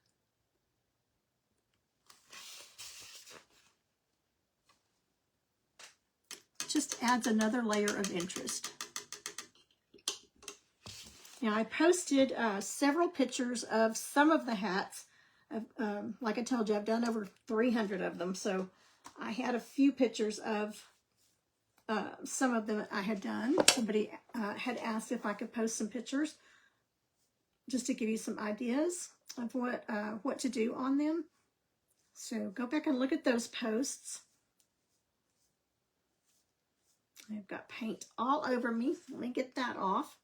Just adds another layer of interest. Now I posted several pictures of some of the hats. Like I told you, I've done over 300 of them. So I had a few pictures of some of them I had done. Somebody had asked if I could post some pictures just to give you some ideas of what to do on them. So go back and look at those posts. I've got paint all over me. Let me get that off.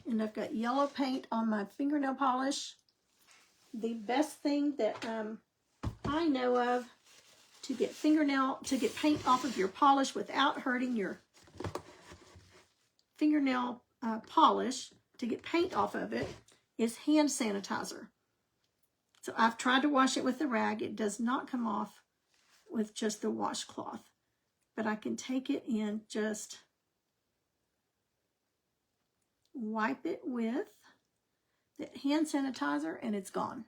And I've got yellow paint on my fingernail polish. The best thing that I know of to get paint off of your polish without hurting your fingernail polish, to get paint off of it, is hand sanitizer. So I've tried to wash it with a rag. It does not come off with just the washcloth. But I can take it and just wipe it with the hand sanitizer and it's gone.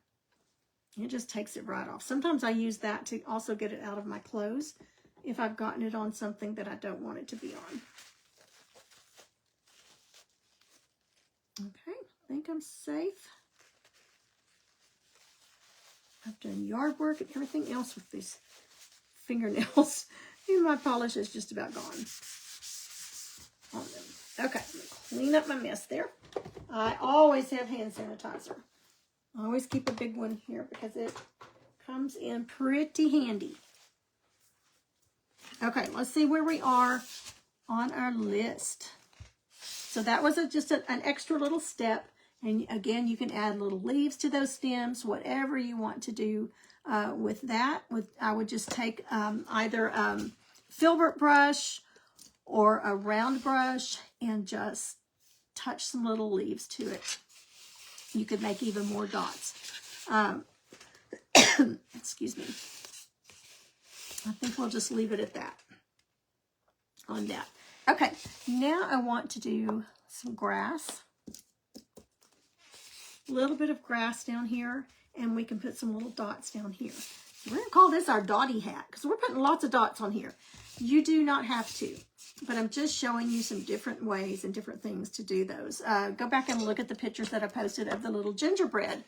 It just takes it right off. Sometimes I use that to also get it out of my clothes if I've gotten it on something that I don't want it to be on. Okay, I think I'm safe. I've done yard work and everything else with these fingernails. And my polish is just about gone on them. Okay, I'm going to clean up my mess there. I always have hand sanitizer. I always keep a big one here because it comes in pretty handy. Okay, let's see where we are on our list. So that was just an extra little step. And again, you can add little leaves to those stems, whatever you want to do with that. I would just take either a filbert brush or a round brush and just touch some little leaves to it. You could make even more dots. Excuse me. I think we'll just leave it at that, on that. Okay, now I want to do some grass. A little bit of grass down here, and we can put some little dots down here. We're going to call this our dotty hat because we're putting lots of dots on here. You do not have to, but I'm just showing you some different ways and different things to do those. Go back and look at the pictures that I posted of the little gingerbread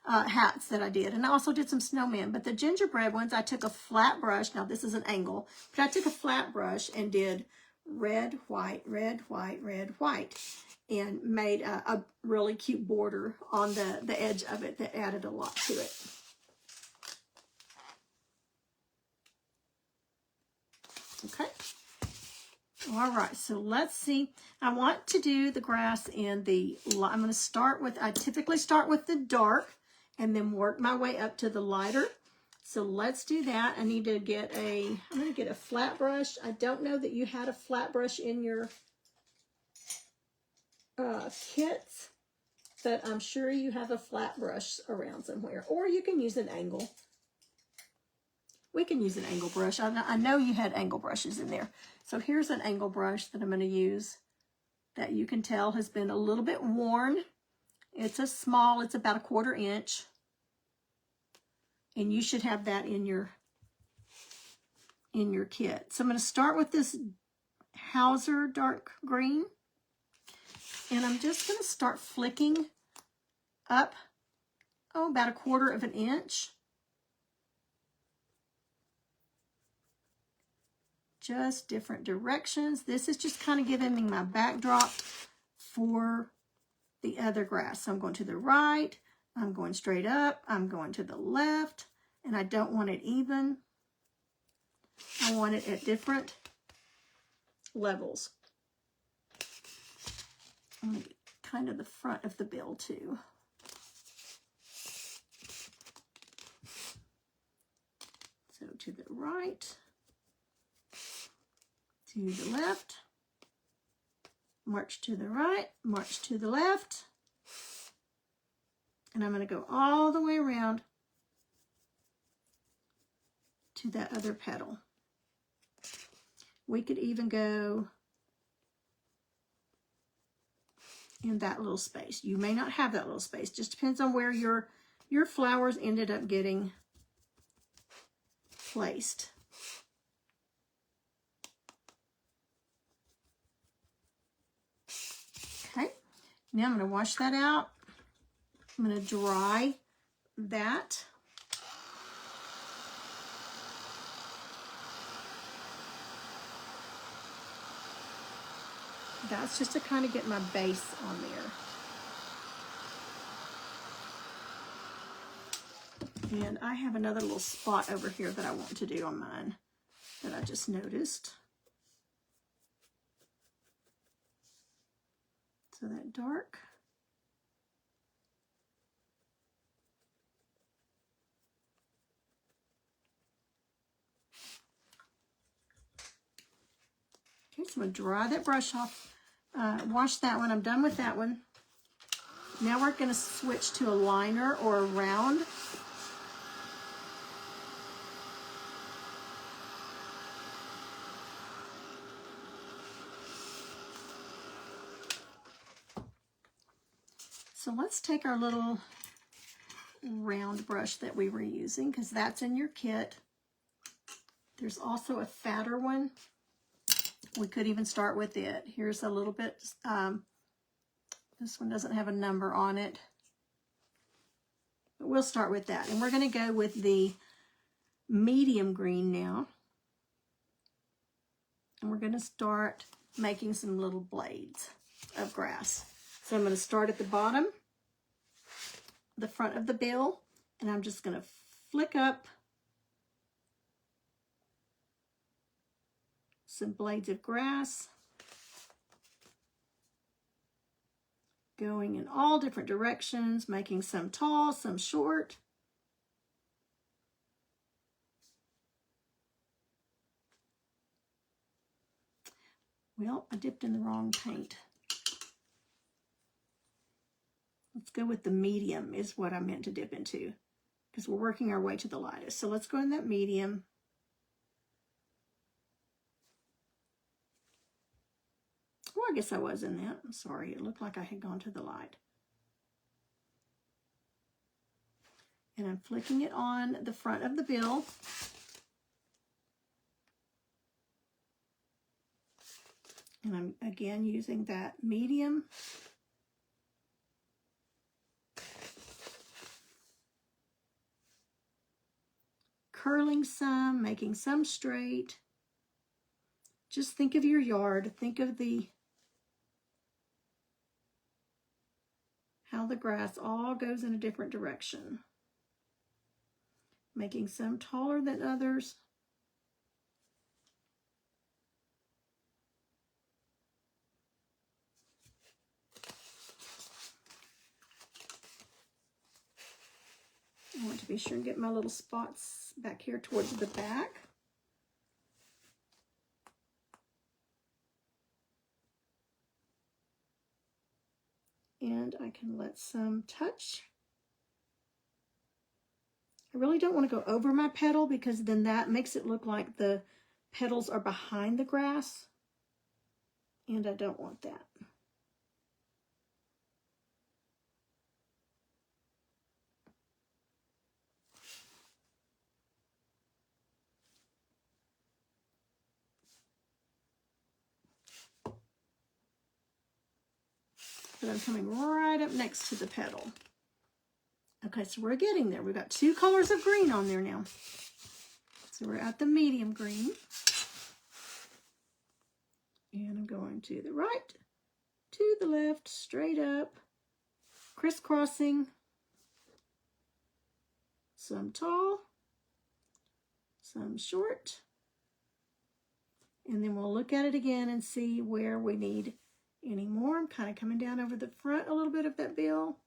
hats that I did. And I also did some snowmen, but the gingerbread ones, I took a flat brush. Now this is an angle, but I took a flat brush and did red, white, red, white, red, white, and made a really cute border on the edge of it that added a lot to it. Okay. All right, so let's see. I want to do the grass in the, I'm going to start with, I typically start with the dark and then work my way up to the lighter. So let's do that. I need to get I'm going to get a flat brush. I don't know that you had a flat brush in your kits, but I'm sure you have a flat brush around somewhere, or you can use an angle. We can use an angle brush. I know you had angle brushes in there. So here's an angle brush that I'm going to use that you can tell has been a little bit worn. It's it's about 1/4 inch. And you should have that in your kit. So I'm going to start with this Hauser dark green. And I'm just going to start flicking up, about 1/4 inch. Just different directions. This is just kind of giving me my backdrop for the other grass. So I'm going to the right, I'm going straight up, I'm going to the left, and I don't want it even. I want it at different levels. I'm going to get kind of the front of the bill too. So to the right, to the left, march to the right, march to the left, and I'm going to go all the way around to that other petal. We could even go in that little space. You may not have that little space. Just depends on where your flowers ended up getting placed. Okay, now I'm going to wash that out. I'm going to dry that. That's just to kind of get my base on there. And I have another little spot over here that I want to do on mine that I just noticed. So that dark. Okay, so I'm going to dry that brush off, wash that one. I'm done with that one. Now we're going to switch to a liner or a round. So let's take our little round brush that we were using, because that's in your kit. There's also a fatter one. We could even start with it. Here's a little bit, this one doesn't have a number on it, but we'll start with that. And we're going to go with the medium green now. And we're going to start making some little blades of grass. So I'm going to start at the bottom, the front of the bill, and I'm just going to flick up some blades of grass, going in all different directions, making some tall, some short. Well, I dipped in the wrong paint. Let's go with the medium is what I meant to dip into, because we're working our way to the lightest. So let's go in that medium. Oh, I guess I was in that. I'm sorry. It looked like I had gone to the light. And I'm flicking it on the front of the bill. And I'm again using that medium. Curling some, making some straight. Just think of your yard. Think of how the grass all goes in a different direction. Making some taller than others. I want to be sure and get my little spots back here towards the back. And I can let some touch. I really don't want to go over my petal because then that makes it look like the petals are behind the grass. And I don't want that. But I'm coming right up next to the petal. Okay, so we're getting there. We've got 2 colors of green on there now. So we're at the medium green. And I'm going to the right, to the left, straight up, crisscrossing. Some tall, some short. And then we'll look at it again and see where we need any more. I'm kind of coming down over the front a little bit of that bill.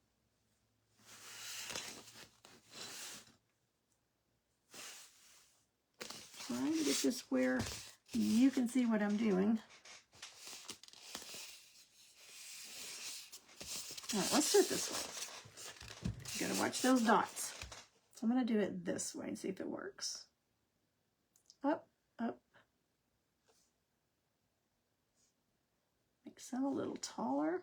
Trying to get this where you can see what I'm doing. All right, let's do it this way. You gotta watch those dots. So I'm gonna do it this way and see if it works. Up, up. Make some a little taller.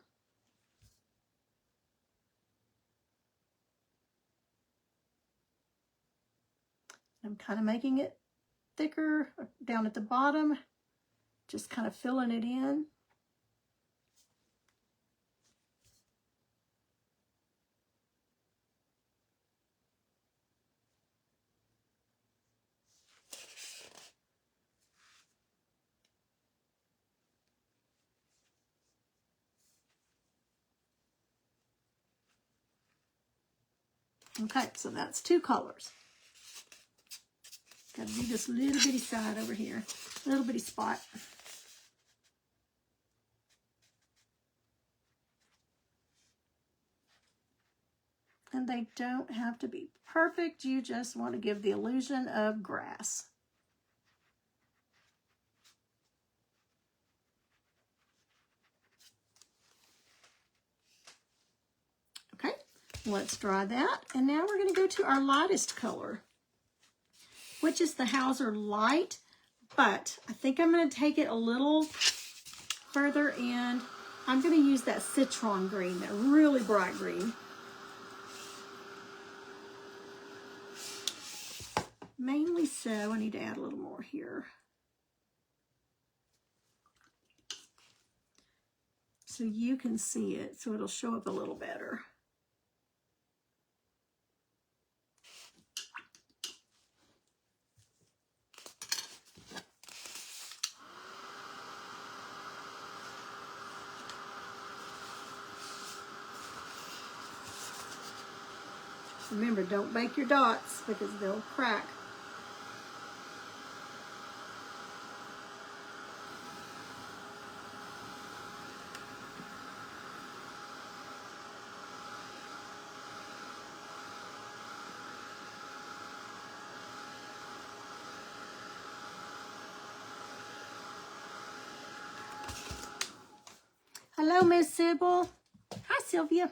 I'm kind of making it thicker down at the bottom, just kind of filling it in. Okay, so that's 2 colors. Got to do this little bitty side over here, little bitty spot. And they don't have to be perfect. You just want to give the illusion of grass. Okay, let's dry that. And now we're going to go to our lightest color, which is the Hauser Light. But I think I'm going to take it a little further in. I'm going to use that citron green, that really bright green. Mainly so, I need to add a little more here. So you can see it, so it'll show up a little better. Remember, don't bake your dots because they'll crack. Hello, Miss Sybil. Hi, Sylvia.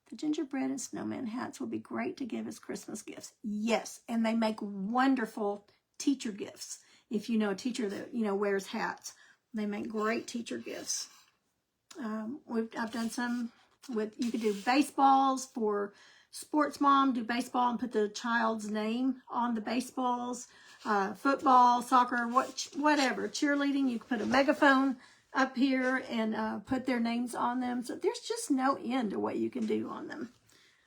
The gingerbread and snowman hats will be great to give as Christmas gifts. Yes, and they make wonderful teacher gifts. If you know a teacher that, wears hats, they make great teacher gifts. I've done some with, you could do baseballs for sports mom, do baseball and put the child's name on the baseballs. Football, soccer, whatever. Cheerleading, you can put a megaphone up here and put their names on them. So there's just no end to what you can do on them.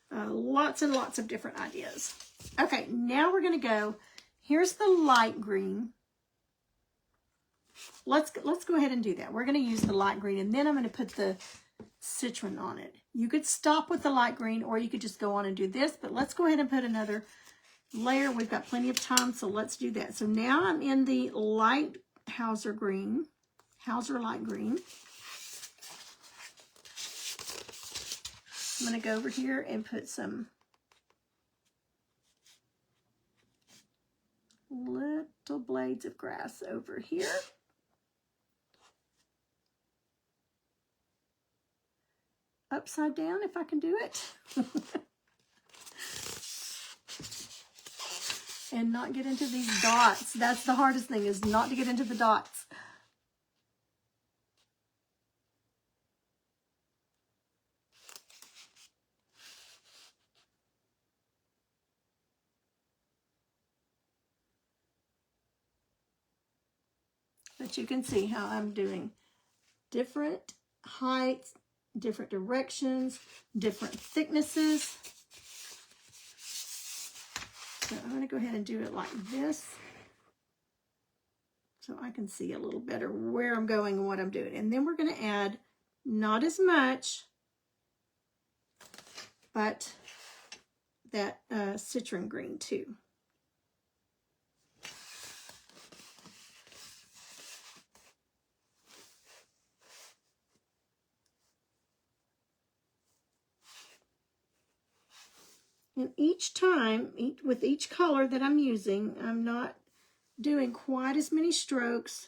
Lots and lots of different ideas. Okay, now we're going to go, here's the light green. let's go ahead and do that. We're going to use the light green, and then I'm going to put the citron on it. You could stop with the light green, or you could just go on and do this, but let's go ahead and put another layer. We've got plenty of time, so let's do that. So now I'm in the light Hauser green, Hauser light green. I'm going to go over here and put some little blades of grass over here. Upside down if I can do it. And not get into these dots. That's the hardest thing, is not to get into the dots. But you can see how I'm doing different heights, different directions, different thicknesses. So I'm going to go ahead and do it like this so I can see a little better where I'm going and what I'm doing. And then we're going to add not as much, but that citron green too. And each time, with each color that I'm using, I'm not doing quite as many strokes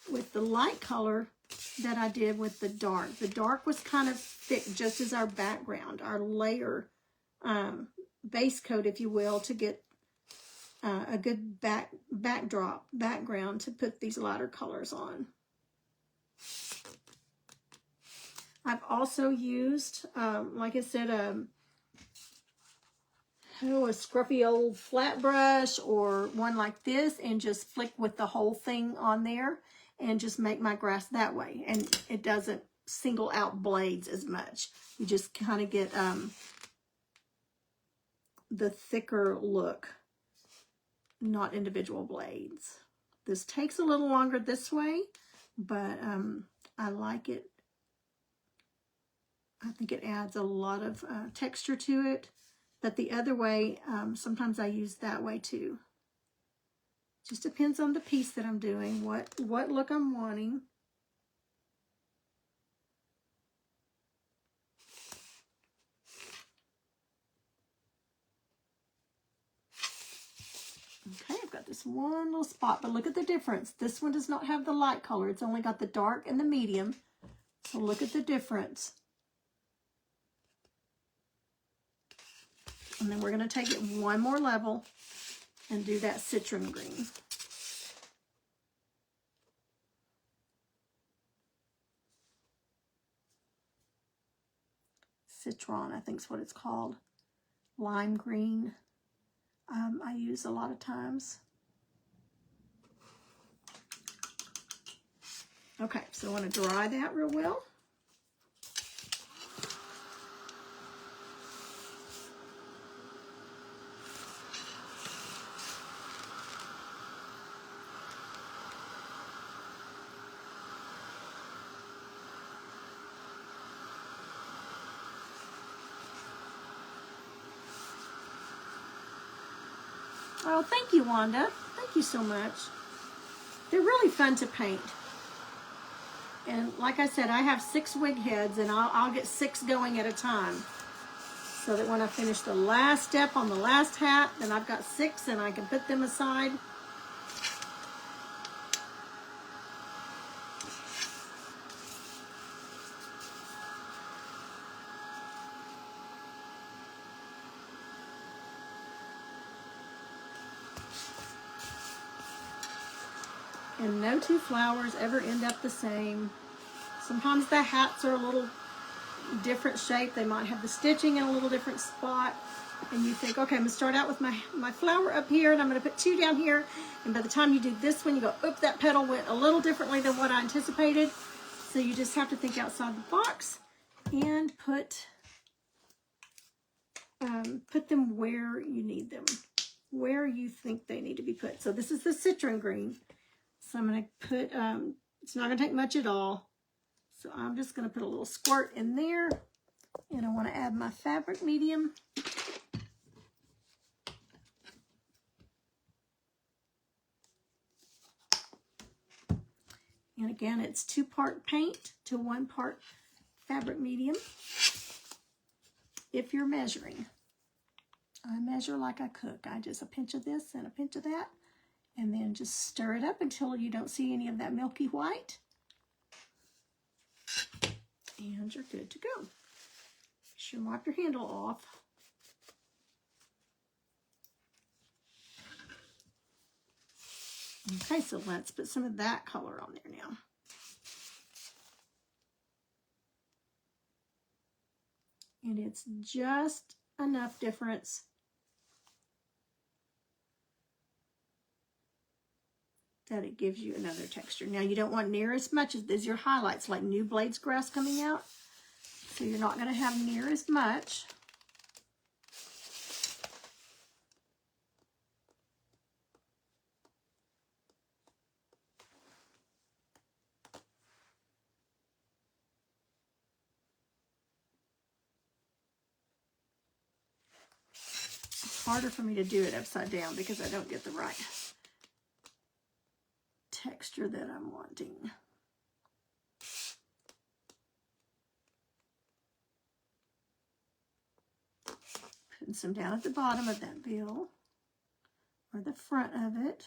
with the light color that I did with the dark. The dark was kind of thick, just as our background, our layer, base coat, if you will, to get a good background to put these lighter colors on. I've also used, like I said, a scruffy old flat brush or one like this, and just flick with the whole thing on there and just make my grass that way. And it doesn't single out blades as much. You just kind of get the thicker look, not individual blades. This takes a little longer this way, but I like it. I think it adds a lot of texture to it. But the other way, sometimes I use that way too. Just depends on the piece that I'm doing, what look I'm wanting. Okay, I've got this one little spot, but look at the difference. This one does not have the light color. It's only got the dark and the medium. So look at the difference. And then we're going to take it one more level and do that citron green. Citron, I think is what it's called. Lime green. I use a lot of times. Okay, so I want to dry that real well. Oh, thank you, Wanda. Thank you so much. They're really fun to paint. And like I said, I have 6 wig heads, and I'll get 6 going at a time. So that when I finish the last step on the last hat, then I've got 6 and I can put them aside. And no 2 flowers ever end up the same. Sometimes the hats are a little different shape. They might have the stitching in a little different spot. And you think, okay, I'm going to start out with my flower up here, and I'm going to put 2 down here. And by the time you do this one, you go, oop, that petal went a little differently than what I anticipated. So you just have to think outside the box and put them where you need them, where you think they need to be put. So this is the citron green. So I'm going to put, it's not going to take much at all. So I'm just going to put a little squirt in there. And I want to add my fabric medium. And again, it's 2-part paint to 1 part fabric medium. If you're measuring, I measure like I cook. I just a pinch of this and a pinch of that, and then just stir it up until you don't see any of that milky white. And you're good to go. Be sure and wipe your handle off. Okay, so let's put some of that color on there now. And it's just enough difference that it gives you another texture. Now you don't want near as much as these are highlights, like new blades grass coming out. So you're not going to have near as much. Harder for me to do it upside down because I don't get the right texture that I'm wanting. Putting some down at the bottom of that bill or the front of it.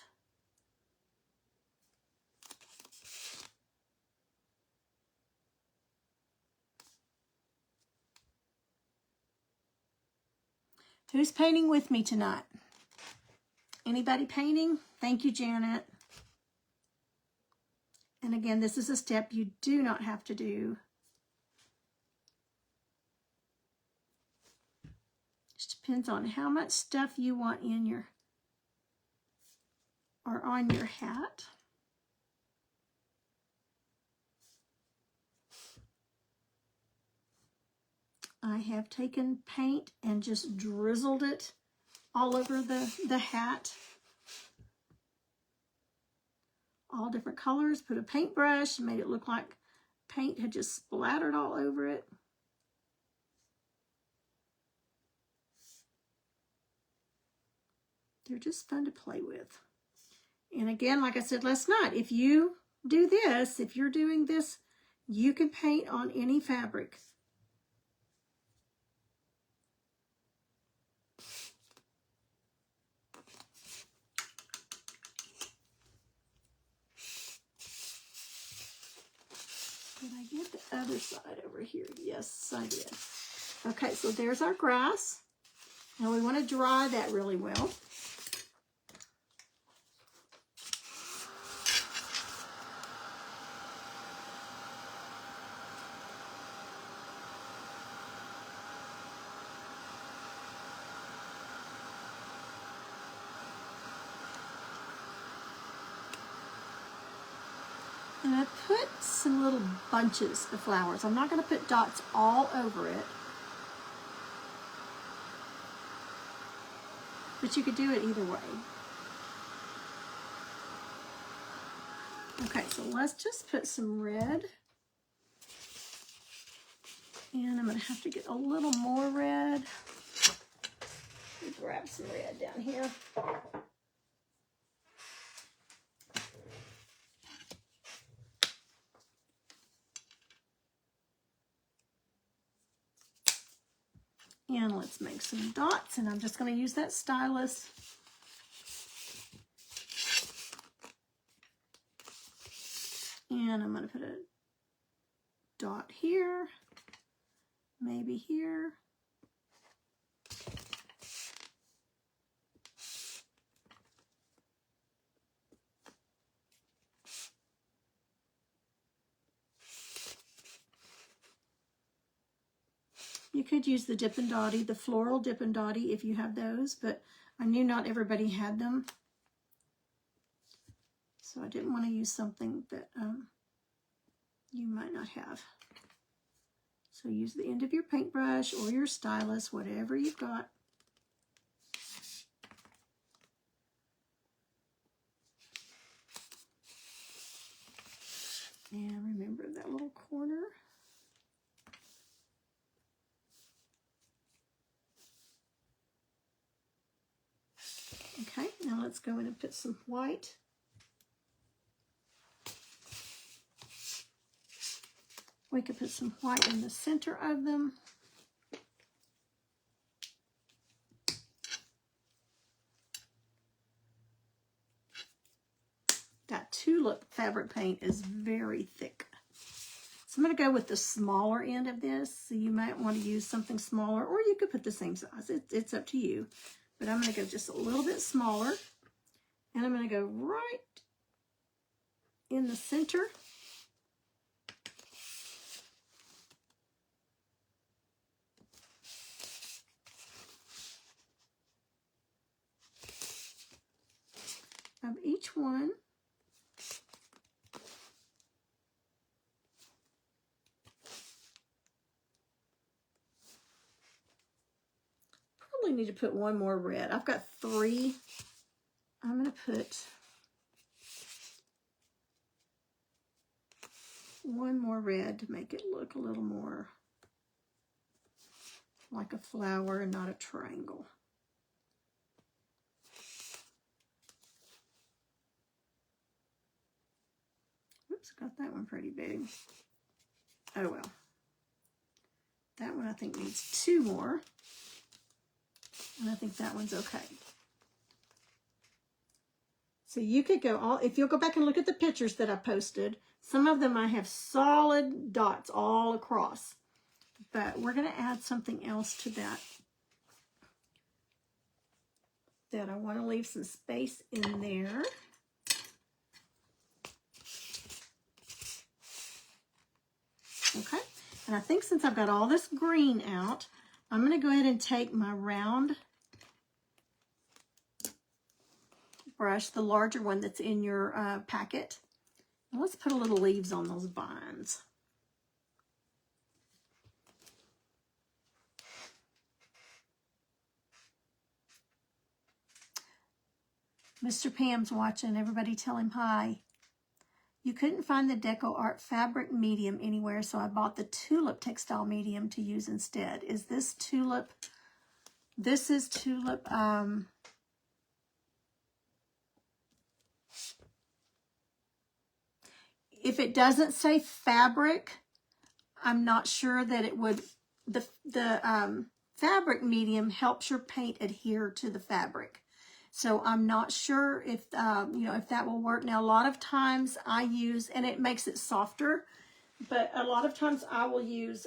Who's painting with me tonight? Anybody painting? Thank you, Janet. And again, this is a step you do not have to do. Just depends on how much stuff you want in your or on your hat. I have taken paint and just drizzled it all over the hat. All different colors. Put a paintbrush, made it look like paint had just splattered all over it. They're just fun to play with. And again, like I said last night, if you do this, if you're doing this, you can paint on any fabric. Did I get the other side over here? Yes, I did. Okay, so there's our grass. Now we want to dry that really well. And I put some little bunches of flowers. I'm not going to put dots all over it. But you could do it either way. Okay, so let's just put some red. And I'm going to have to get a little more red. Let me grab some red down here. And let's make some dots, and I'm just going to use that stylus. And I'm going to put a dot here, maybe here. You could use the Dippin' Dotty, the floral Dippin' Dotty if you have those, but I knew not everybody had them. So I didn't want to use something that you might not have. So use the end of your paintbrush or your stylus, whatever you've got. let's go in and put some white. We could put some white in the center of them. That tulip fabric paint is very thick. So I'm going to go with the smaller end of this. So you might want to use something smaller, or you could put the same size. It's up to you. But I'm going to go just a little bit smaller. And I'm going to go right in the center. Of each one. Probably need to put one more red. I've got 3. I'm going to put one more red to make it look a little more like a flower and not a triangle. Oops, got that one pretty big. Oh well. That one I think needs 2 more. And I think that one's okay. So you could go all, if you'll go back and look at the pictures that I posted, some of them I have solid dots all across. But we're going to add something else to that. That I want to leave some space in there. Okay, and I think since I've got all this green out, I'm going to go ahead and take my round brush, the larger one that's in your packet. And let's put a little leaves on those vines. Mr. Pam's watching. Everybody tell him hi. You couldn't find the Deco Art fabric medium anywhere, so I bought the Tulip textile medium to use instead. Is this Tulip? This is Tulip. If it doesn't say fabric, I'm not sure that it would. The fabric medium helps your paint adhere to the fabric. So I'm not sure if, if that will work. Now, a lot of times I use, and it makes it softer, but a lot of times I will use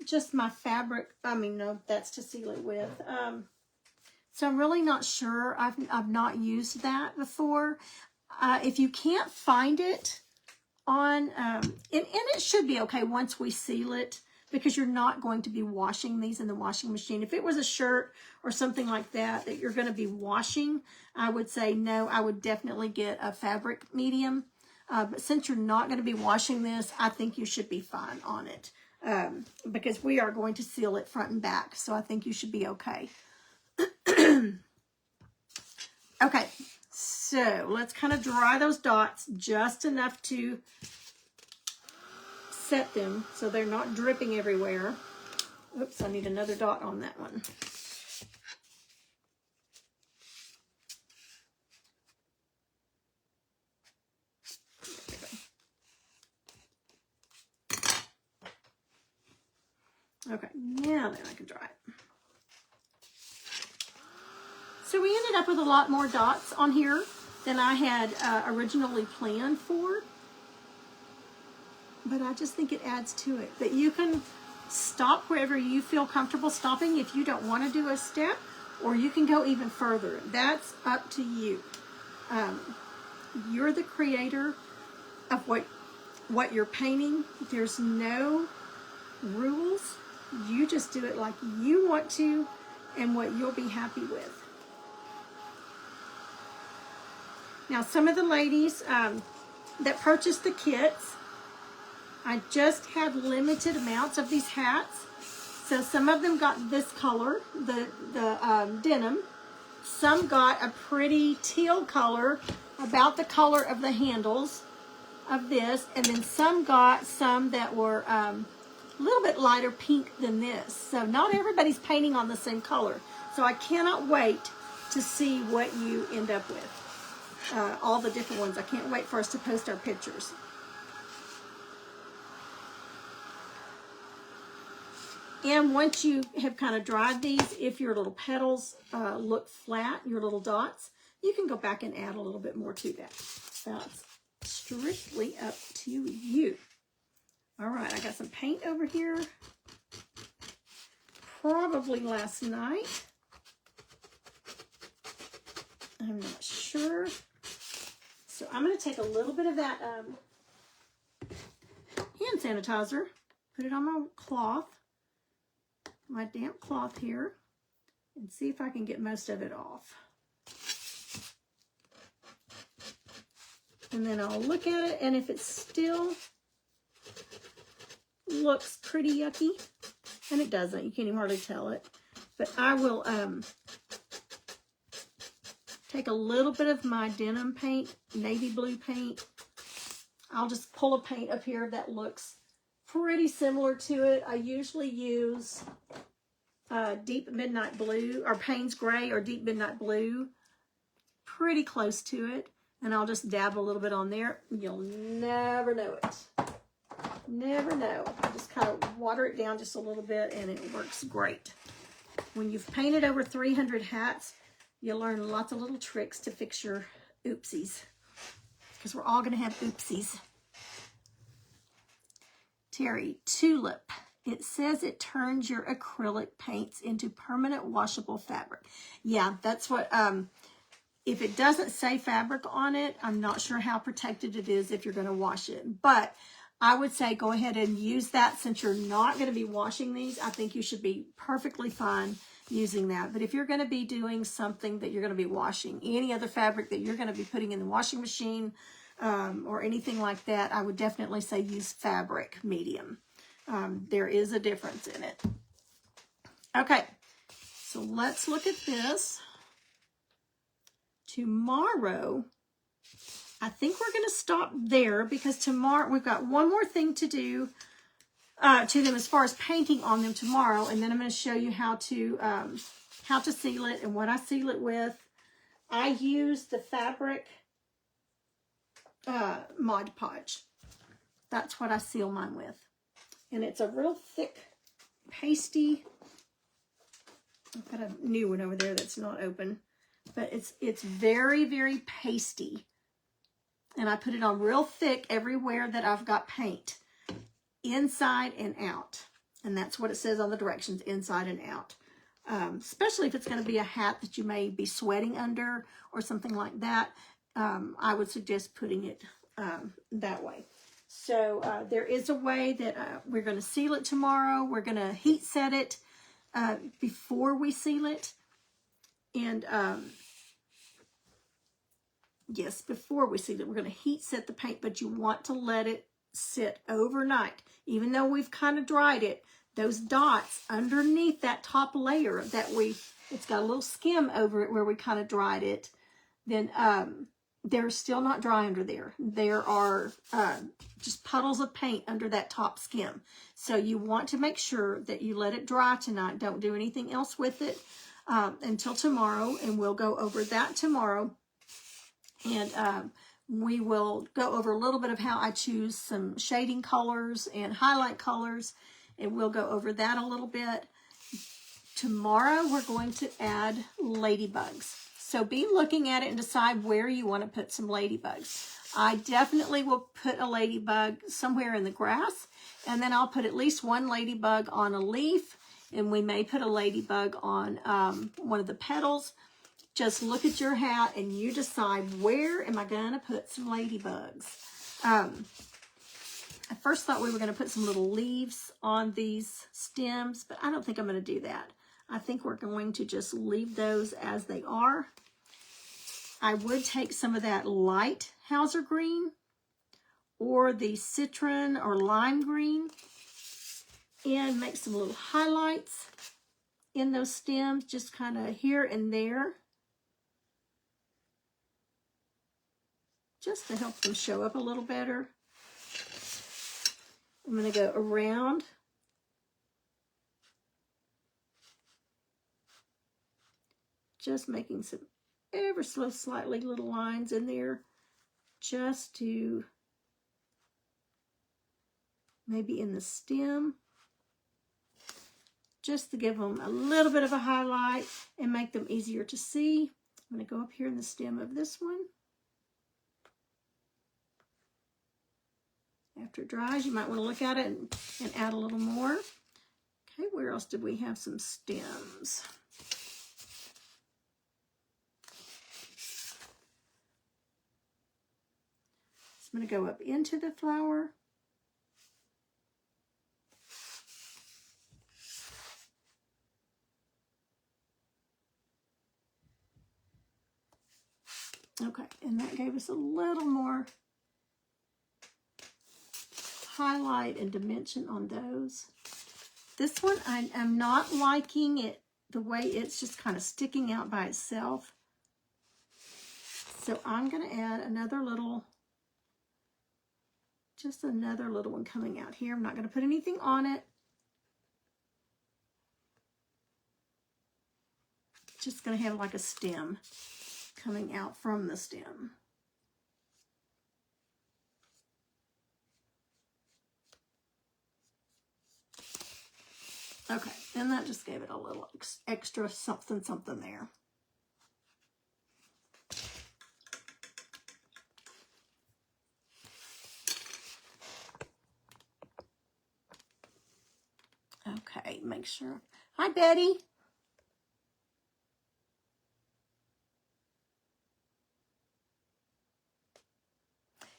just my fabric. No, that's to seal it with. So I'm really not sure. I've not used that before. If you can't find it on, and it should be okay once we seal it, because you're not going to be washing these in the washing machine. If it was a shirt or something like that you're going to be washing, I would say no, I would definitely get a fabric medium. But since you're not going to be washing this, I think you should be fine on it, because we are going to seal it front and back. So I think you should be okay. Okay, so let's kind of dry those dots just enough to set them so they're not dripping everywhere. Oops, I need another dot on that one. Okay, now then I can dry it. So we ended up with a lot more dots on here than I had originally planned for. But I just think it adds to it. But you can stop wherever you feel comfortable stopping if you don't want to do a step, or you can go even further. That's up to you. You're the creator of what you're painting. There's no rules. You just do it like you want to and what you'll be happy with. Now, some of the ladies that purchased the kits, I just had limited amounts of these hats. So some of them got this color, the denim. Some got a pretty teal color, about the color of the handles of this. And then some got some that were a little bit lighter pink than this. So not everybody's painting on the same color. So I cannot wait to see what you end up with. All the different ones. I can't wait for us to post our pictures. And once you have kind of dried these, if your little petals look flat, your little dots, you can go back and add a little bit more to that. That's strictly up to you. All right, I got some paint over here. Probably last night. I'm not sure. So I'm going to take a little bit of that hand sanitizer, put it on my cloth, my damp cloth here, and see if I can get most of it off. And then I'll look at it, and if it still looks pretty yucky, and it doesn't, you can't even hardly tell it, but I will take a little bit of my denim paint, navy blue paint. I'll just pull a paint up here that looks pretty similar to it. I usually use Deep Midnight Blue, or Payne's Gray, or Deep Midnight Blue, pretty close to it. And I'll just dab a little bit on there. You'll never know it. Never know. I just kind of water it down just a little bit, and it works great. When you've painted over 300 hats, you learn lots of little tricks to fix your oopsies, because we're all going to have oopsies. Terry, Tulip. It says it turns your acrylic paints into permanent washable fabric. Yeah, that's what, if it doesn't say fabric on it, I'm not sure how protected it is if you're going to wash it. But I would say go ahead and use that since you're not going to be washing these. I think you should be perfectly fine using that. But if you're going to be doing something that you're going to be washing, any other fabric that you're going to be putting in the washing machine or anything like that, I would definitely say use fabric medium. There is a difference in it. Okay, so let's look at this. Tomorrow, I think we're going to stop there because tomorrow we've got one more thing to do to them as far as painting on them tomorrow, and then I'm going to show you how to seal it and what I seal it with. I use the fabric Mod Podge. That's what I seal mine with, and it's a real thick, pasty. I've got a new one over there that's not open. But it's very, very pasty. And I put it on real thick everywhere that I've got paint. Inside and out. And that's what it says on the directions, inside and out. Especially if it's going to be a hat that you may be sweating under or something like that. I would suggest putting it that way. So there is a way that we're going to seal it tomorrow. We're going to heat set it before we seal it. And yes, before we seal it, we're going to heat set the paint, but you want to let it sit overnight. Even though we've kind of dried it, those dots underneath that top layer that it's got a little skim over it where we kind of dried it, then they're still not dry under there. There are just puddles of paint under that top skim. So you want to make sure that you let it dry tonight. Don't do anything else with it until tomorrow, and we'll go over that tomorrow. And we will go over a little bit of how I choose some shading colors and highlight colors, and we'll go over that a little bit. Tomorrow we're going to add ladybugs. So be looking at it and decide where you want to put some ladybugs. I definitely will put a ladybug somewhere in the grass, and then I'll put at least one ladybug on a leaf, and we may put a ladybug on one of the petals. Just look at your hat and you decide, where am I going to put some ladybugs? I first thought we were going to put some little leaves on these stems, but I don't think I'm going to do that. I think we're going to just leave those as they are. I would take some of that light Hauser green or the citron or lime green and make some little highlights in those stems, just kind of here and there, just to help them show up a little better. I'm going to go around just making some ever so slightly little lines in there, just to maybe in the stem, just to give them a little bit of a highlight and make them easier to see. I'm going to go up here in the stem of this one. After it dries, you might want to look at it and add a little more. Okay, where else did we have some stems? So I'm going to go up into the flower. Okay, and that gave us a little more highlight and dimension on those. This one, I'm not liking it the way it's just kind of sticking out by itself. So I'm going to add another little, just another little one coming out here. I'm not going to put anything on it. Just going to have like a stem coming out from the stem. Okay, and that just gave it a little extra something there. Okay, make sure. Hi, Betty.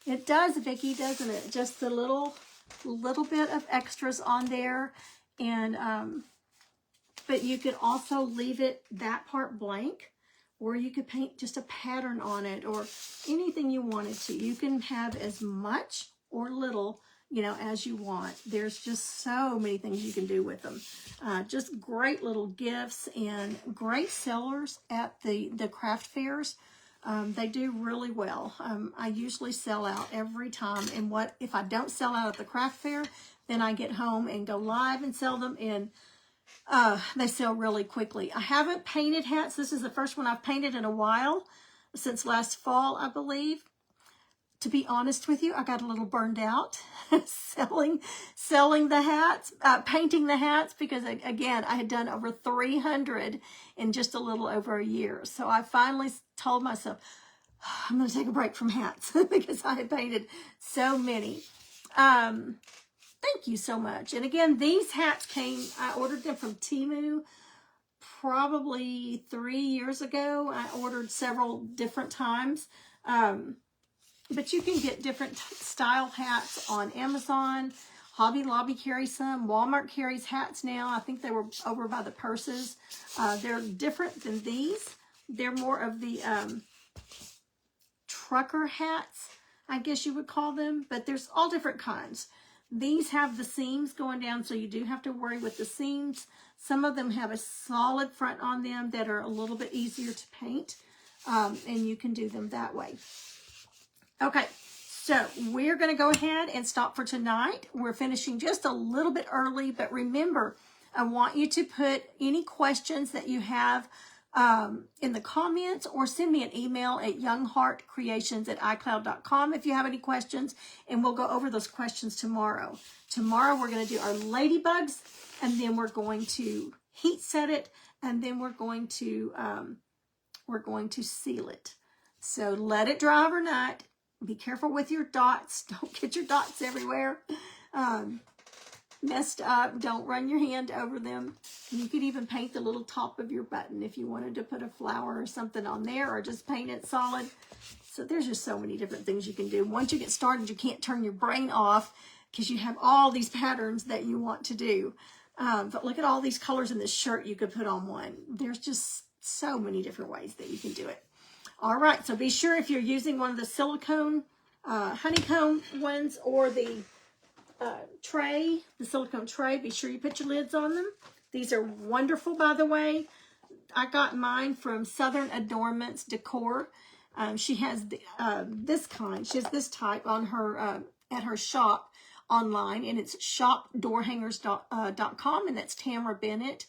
It does, Vicki, doesn't it? Just a little bit of extras on there. And, but you could also leave it, that part blank, or you could paint just a pattern on it or anything you wanted to. You can have as much or little, you know, as you want. There's just so many things you can do with them. Just great little gifts and great sellers at the craft fairs. They do really well. I usually sell out every time. And if I don't sell out at the craft fair, then I get home and go live and sell them, and they sell really quickly. I haven't painted hats. This is the first one I've painted in a while, since last fall, I believe. To be honest with you, I got a little burned out selling the hats, painting the hats, because again, I had done over 300 in just a little over a year. So I finally told myself, I'm going to take a break from hats because I had painted so many. Thank you so much. And again, these hats I ordered them from Temu probably 3 years ago. I ordered several different times. But you can get different style hats on Amazon. Hobby Lobby carries some. Walmart carries hats now. I think they were over by the purses. They're different than these. They're more of the trucker hats, I guess you would call them. But there's all different kinds. These have the seams going down, so you do have to worry with the seams. Some of them have a solid front on them that are a little bit easier to paint. And you can do them that way. Okay, so we're going to go ahead and stop for tonight. We're finishing just a little bit early, but remember, I want you to put any questions that you have in the comments, or send me an email at youngheartcreations@icloud.com if you have any questions, and we'll go over those questions tomorrow. Tomorrow we're going to do our ladybugs, and then we're going to heat set it, and then we're going to seal it. So let it dry overnight. Be careful with your dots. Don't get your dots everywhere. Messed up. Don't run your hand over them. You could even paint the little top of your button if you wanted to put a flower or something on there, or just paint it solid. So there's just so many different things you can do. Once you get started, you can't turn your brain off because you have all these patterns that you want to do. But look at all these colors in this shirt you could put on one. There's just so many different ways that you can do it. All right, so be sure if you're using one of the silicone honeycomb ones, or the tray, the silicone tray, be sure you put your lids on them. These are wonderful, by the way. I got mine from Southern Adornments Decor. She has this kind. She has this type on her at her shop online, and it's shopdoorhangers.com, and that's Tamara Bennett.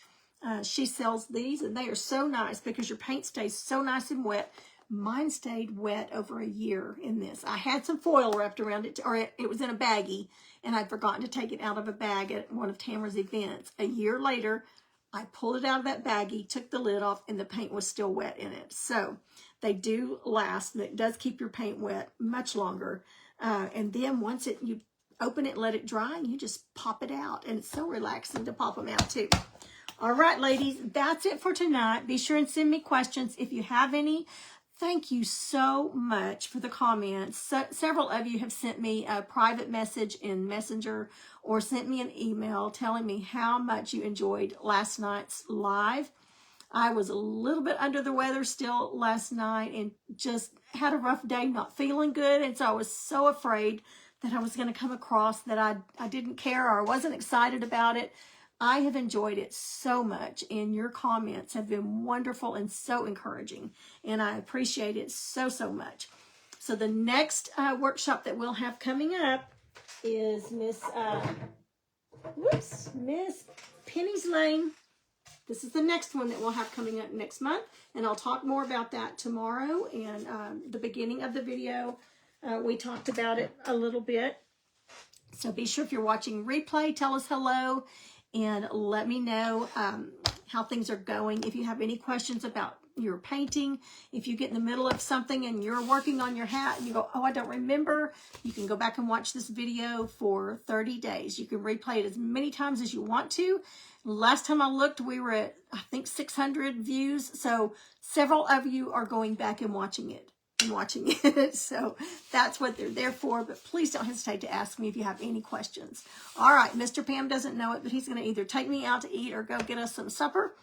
She sells these, and they are so nice because your paint stays so nice and wet. Mine stayed wet over a year in this. I had some foil wrapped around it, or it was in a baggie, and I'd forgotten to take it out of a bag at one of Tamara's events. A year later, I pulled it out of that baggie, took the lid off, and the paint was still wet in it. So they do last, and it does keep your paint wet much longer. And then once you open it, let it dry, and you just pop it out. And it's so relaxing to pop them out too. All right, ladies, that's it for tonight. Be sure and send me questions if you have any. Thank you so much for the comments. Several of you have sent me a private message in Messenger or sent me an email telling me how much you enjoyed last night's live. I was a little bit under the weather still last night and just had a rough day, not feeling good. And so I was so afraid that I was going to come across that I didn't care or I wasn't excited about it. I have enjoyed it so much, and your comments have been wonderful and so encouraging, and I appreciate it so, so much. So the next workshop that we'll have coming up is Miss Penny's Lane. This is the next one that we'll have coming up next month, and I'll talk more about that tomorrow. And the beginning of the video, we talked about it a little bit. So be sure if you're watching replay, tell us hello. And let me know how things are going. If you have any questions about your painting, if you get in the middle of something and you're working on your hat and you go, oh, I don't remember, you can go back and watch this video for 30 days. You can replay it as many times as you want to. Last time I looked, we were at, I think, 600 views. So several of you are going back and watching it. So that's what they're there for, but please don't hesitate to ask me if you have any questions. All right, Mr. Pam doesn't know it, but he's going to either take me out to eat or go get us some supper.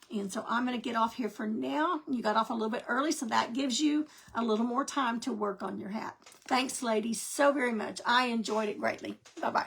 And so I'm going to get off here for now. You got off a little bit early, so that gives you a little more time to work on your hat. Thanks, ladies, so very much. I enjoyed it greatly. Bye-bye.